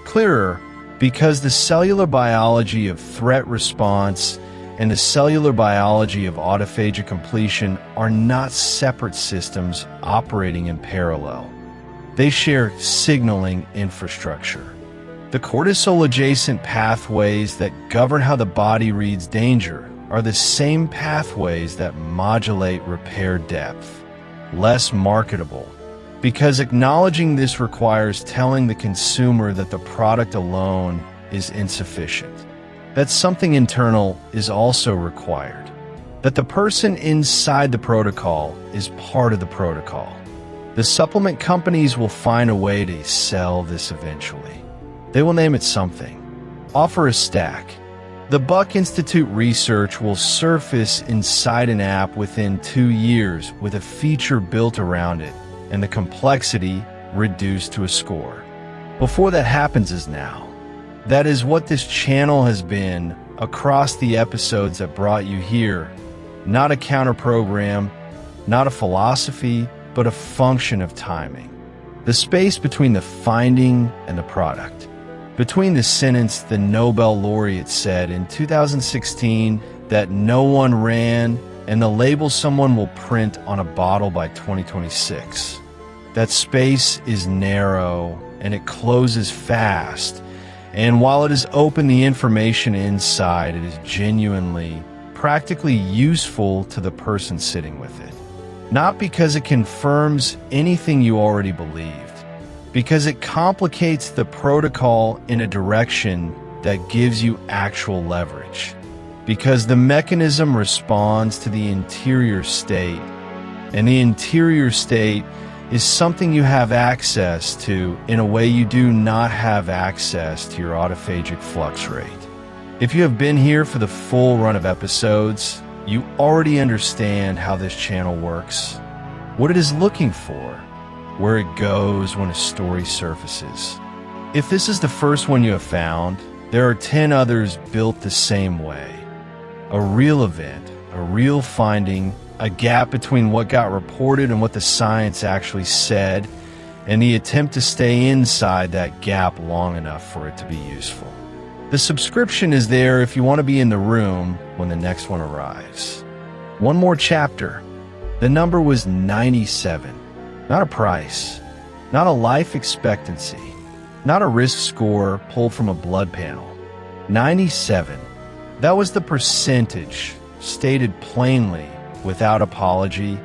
Clearer because the cellular biology of threat response and the cellular biology of autophagy completion are not separate systems operating in parallel. They share signaling infrastructure. The cortisol-adjacent pathways that govern how the body reads danger are the same pathways that modulate repair depth. Less marketable, because acknowledging this requires telling the consumer that the product alone is insufficient, that something internal is also required, that the person inside the protocol is part of the protocol. The supplement companies will find a way to sell this eventually. They will name it something, offer a stack. The Buck Institute research will surface inside an app within 2 years with a feature built around it and the complexity reduced to a score. Before that happens is now. That is what this channel has been across the episodes that brought you here. Not a counter program, not a philosophy, but a function of timing. The space between the finding and the product. Between the sentence the Nobel laureate said in 2016 that no one ran and the label someone will print on a bottle by 2026. That space is narrow and it closes fast. And while it has opened the information inside, it is genuinely, practically useful to the person sitting with it. Not because it confirms anything you already believed, because it complicates the protocol in a direction that gives you actual leverage. Because the mechanism responds to the interior state, and the interior state is something you have access to in a way you do not have access to your autophagic flux rate. If you have been here for the full run of episodes, you already understand how this channel works, what it is looking for, where it goes when a story surfaces. If this is the first one you have found, there are 10 others built the same way. A real event, a real finding, a gap between what got reported and what the science actually said, and the attempt to stay inside that gap long enough for it to be useful. The subscription is there if you want to be in the room when the next one arrives. One more chapter. The number was 97. Not a price, not a life expectancy, not a risk score pulled from a blood panel. 97. That was the percentage, stated plainly, without apology,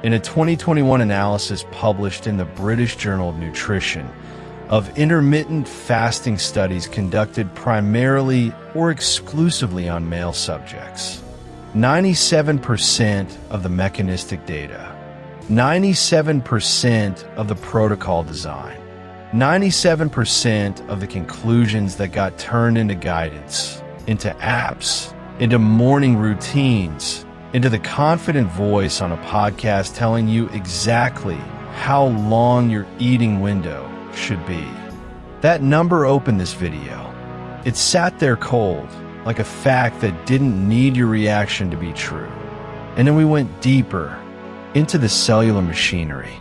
in a 2021 analysis published in the British Journal of Nutrition of intermittent fasting studies conducted primarily or exclusively on male subjects. 97% of the mechanistic data. 97% of the protocol design, 97% of the conclusions that got turned into guidance, into apps, into morning routines, into the confident voice on a podcast telling you exactly how long your eating window should be. That number opened this video. It sat there cold, like a fact that didn't need your reaction to be true. And then we went deeper into the cellular machinery,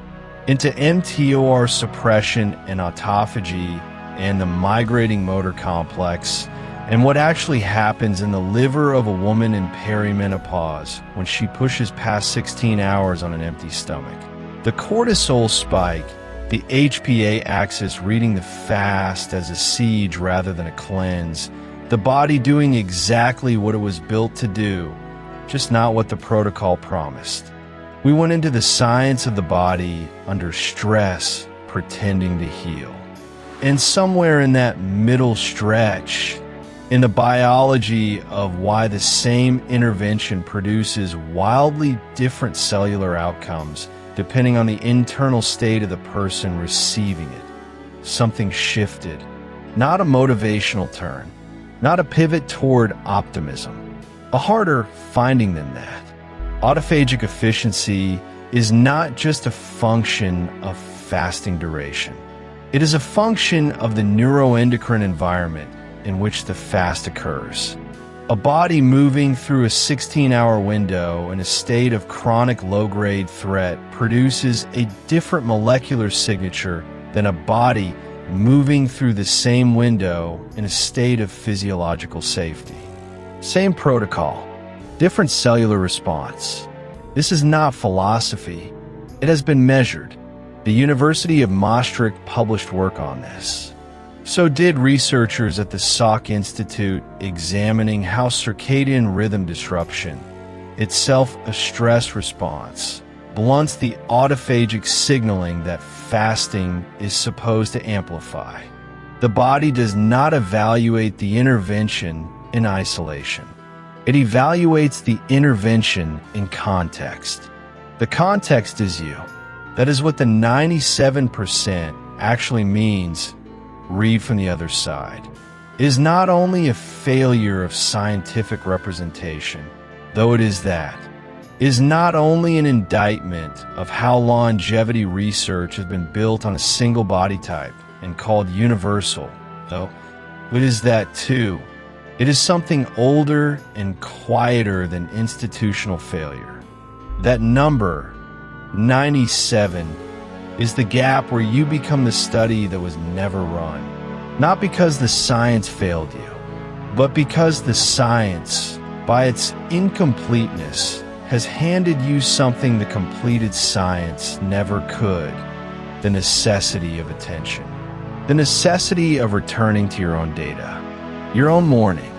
into mTOR suppression and autophagy and the migrating motor complex, and what actually happens in the liver of a woman in perimenopause when she pushes past 16 hours on an empty stomach. The cortisol spike, the HPA axis reading the fast as a siege rather than a cleanse, the body doing exactly what it was built to do, just not what the protocol promised. We went into the science of the body under stress, pretending to heal. And somewhere in that middle stretch, in the biology of why the same intervention produces wildly different cellular outcomes depending on the internal state of the person receiving it, something shifted. Not a motivational turn, not a pivot toward optimism. A harder finding than that. Autophagic efficiency is not just a function of fasting duration. It is a function of the neuroendocrine environment in which the fast occurs. A body moving through a 16-hour window in a state of chronic low-grade threat produces a different molecular signature than a body moving through the same window in a state of physiological safety. Same protocol, different cellular response. This is not philosophy. It has been measured. The University of Maastricht published work on this. So did researchers at the Salk Institute examining how circadian rhythm disruption, itself a stress response, blunts the autophagic signaling that fasting is supposed to amplify. The body does not evaluate the intervention in isolation. It evaluates the intervention in context. The context is you. That is what the 97% actually means. Read from the other side. It is not only a failure of scientific representation, though it is that. It is not only an indictment of how longevity research has been built on a single body type and called universal, though it is that too. It is something older and quieter than institutional failure. That number, 97, is the gap where you become the study that was never run. Not because the science failed you, but because the science, by its incompleteness, has handed you something the completed science never could: the necessity of attention. The necessity of returning to your own data, your own morning,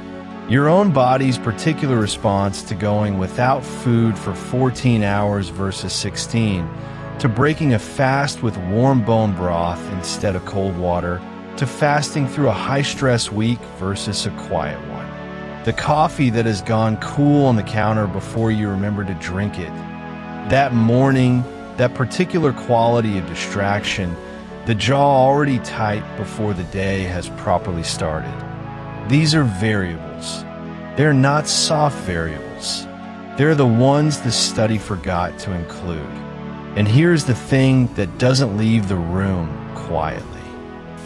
your own body's particular response to going without food for 14 hours versus 16, to breaking a fast with warm bone broth instead of cold water, to fasting through a high-stress week versus a quiet one. The coffee that has gone cool on the counter before you remember to drink it. That morning, that particular quality of distraction, the jaw already tight before the day has properly started. These are variables. They're not soft variables. They're the ones the study forgot to include. And here's the thing that doesn't leave the room quietly.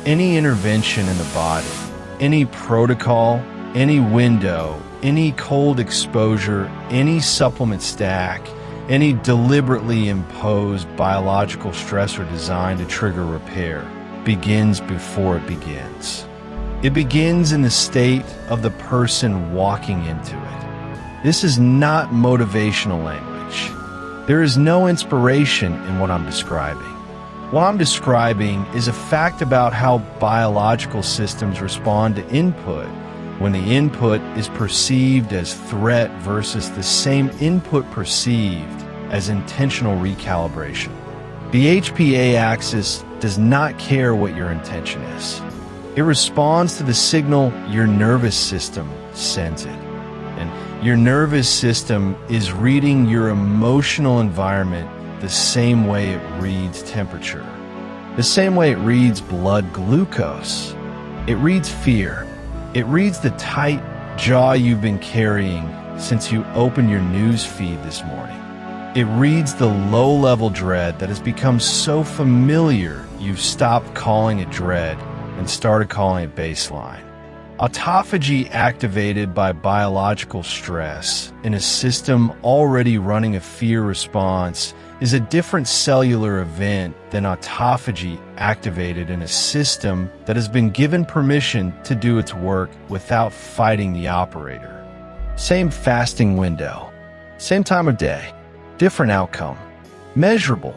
Any intervention in the body, any protocol, any window, any cold exposure, any supplement stack, any deliberately imposed biological stressor designed to trigger repair begins before it begins. It begins in the state of the person walking into it. This is not motivational language. There is no inspiration in what I'm describing. What I'm describing is a fact about how biological systems respond to input when the input is perceived as threat versus the same input perceived as intentional recalibration. The HPA axis does not care what your intention is. It responds to the signal your nervous system sends it. And your nervous system is reading your emotional environment the same way it reads temperature, the same way it reads blood glucose. It reads fear. It reads the tight jaw you've been carrying since you opened your news feed this morning. It reads the low-level dread that has become so familiar you've stopped calling it dread and started calling it baseline. Autophagy activated by biological stress in a system already running a fear response is a different cellular event than autophagy activated in a system that has been given permission to do its work without fighting the operator. Same fasting window, same time of day, different outcome. Measurable,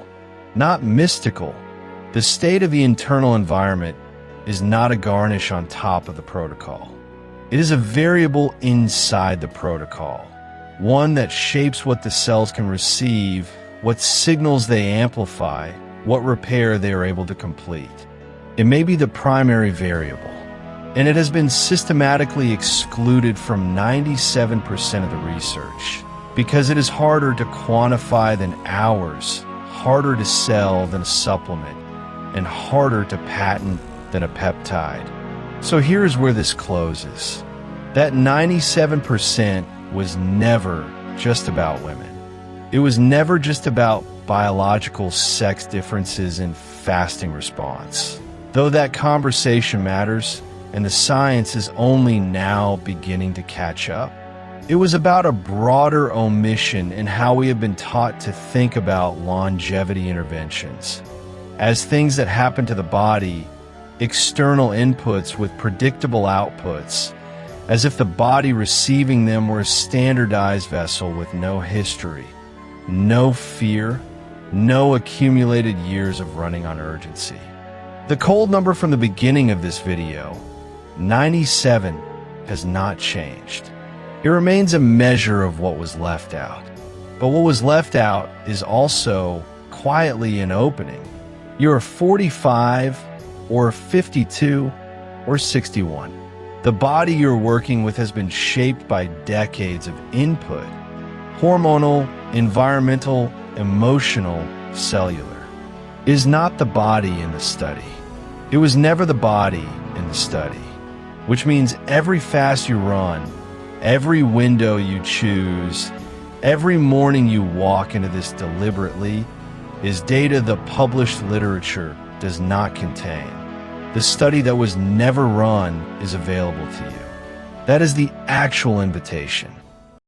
not mystical. The state of the internal environment is not a garnish on top of the protocol. It is a variable inside the protocol, one that shapes what the cells can receive, what signals they amplify, what repair they are able to complete. It may be the primary variable, and it has been systematically excluded from 97% of the research because it is harder to quantify than hours, harder to sell than a supplement, and harder to patent than a peptide. So here's where this closes. That 97% was never just about women. It was never just about biological sex differences in fasting response. Though that conversation matters, and the science is only now beginning to catch up, it was about a broader omission in how we have been taught to think about longevity interventions as things that happen to the body, external inputs with predictable outputs, as if the body receiving them were a standardized vessel with no history, no fear, no accumulated years of running on urgency. The cold number from the beginning of this video, 97, has not changed. It remains a measure of what was left out. But what was left out is also quietly an opening. You're 45 or 52 or 61. The body you're working with has been shaped by decades of input: hormonal, environmental, emotional, cellular. It is not the body in the study. It was never the body in the study, which means every fast you run, every window you choose, every morning you walk into this deliberately, is data the published literature does not contain. The study that was never run is available to you. That is the actual invitation.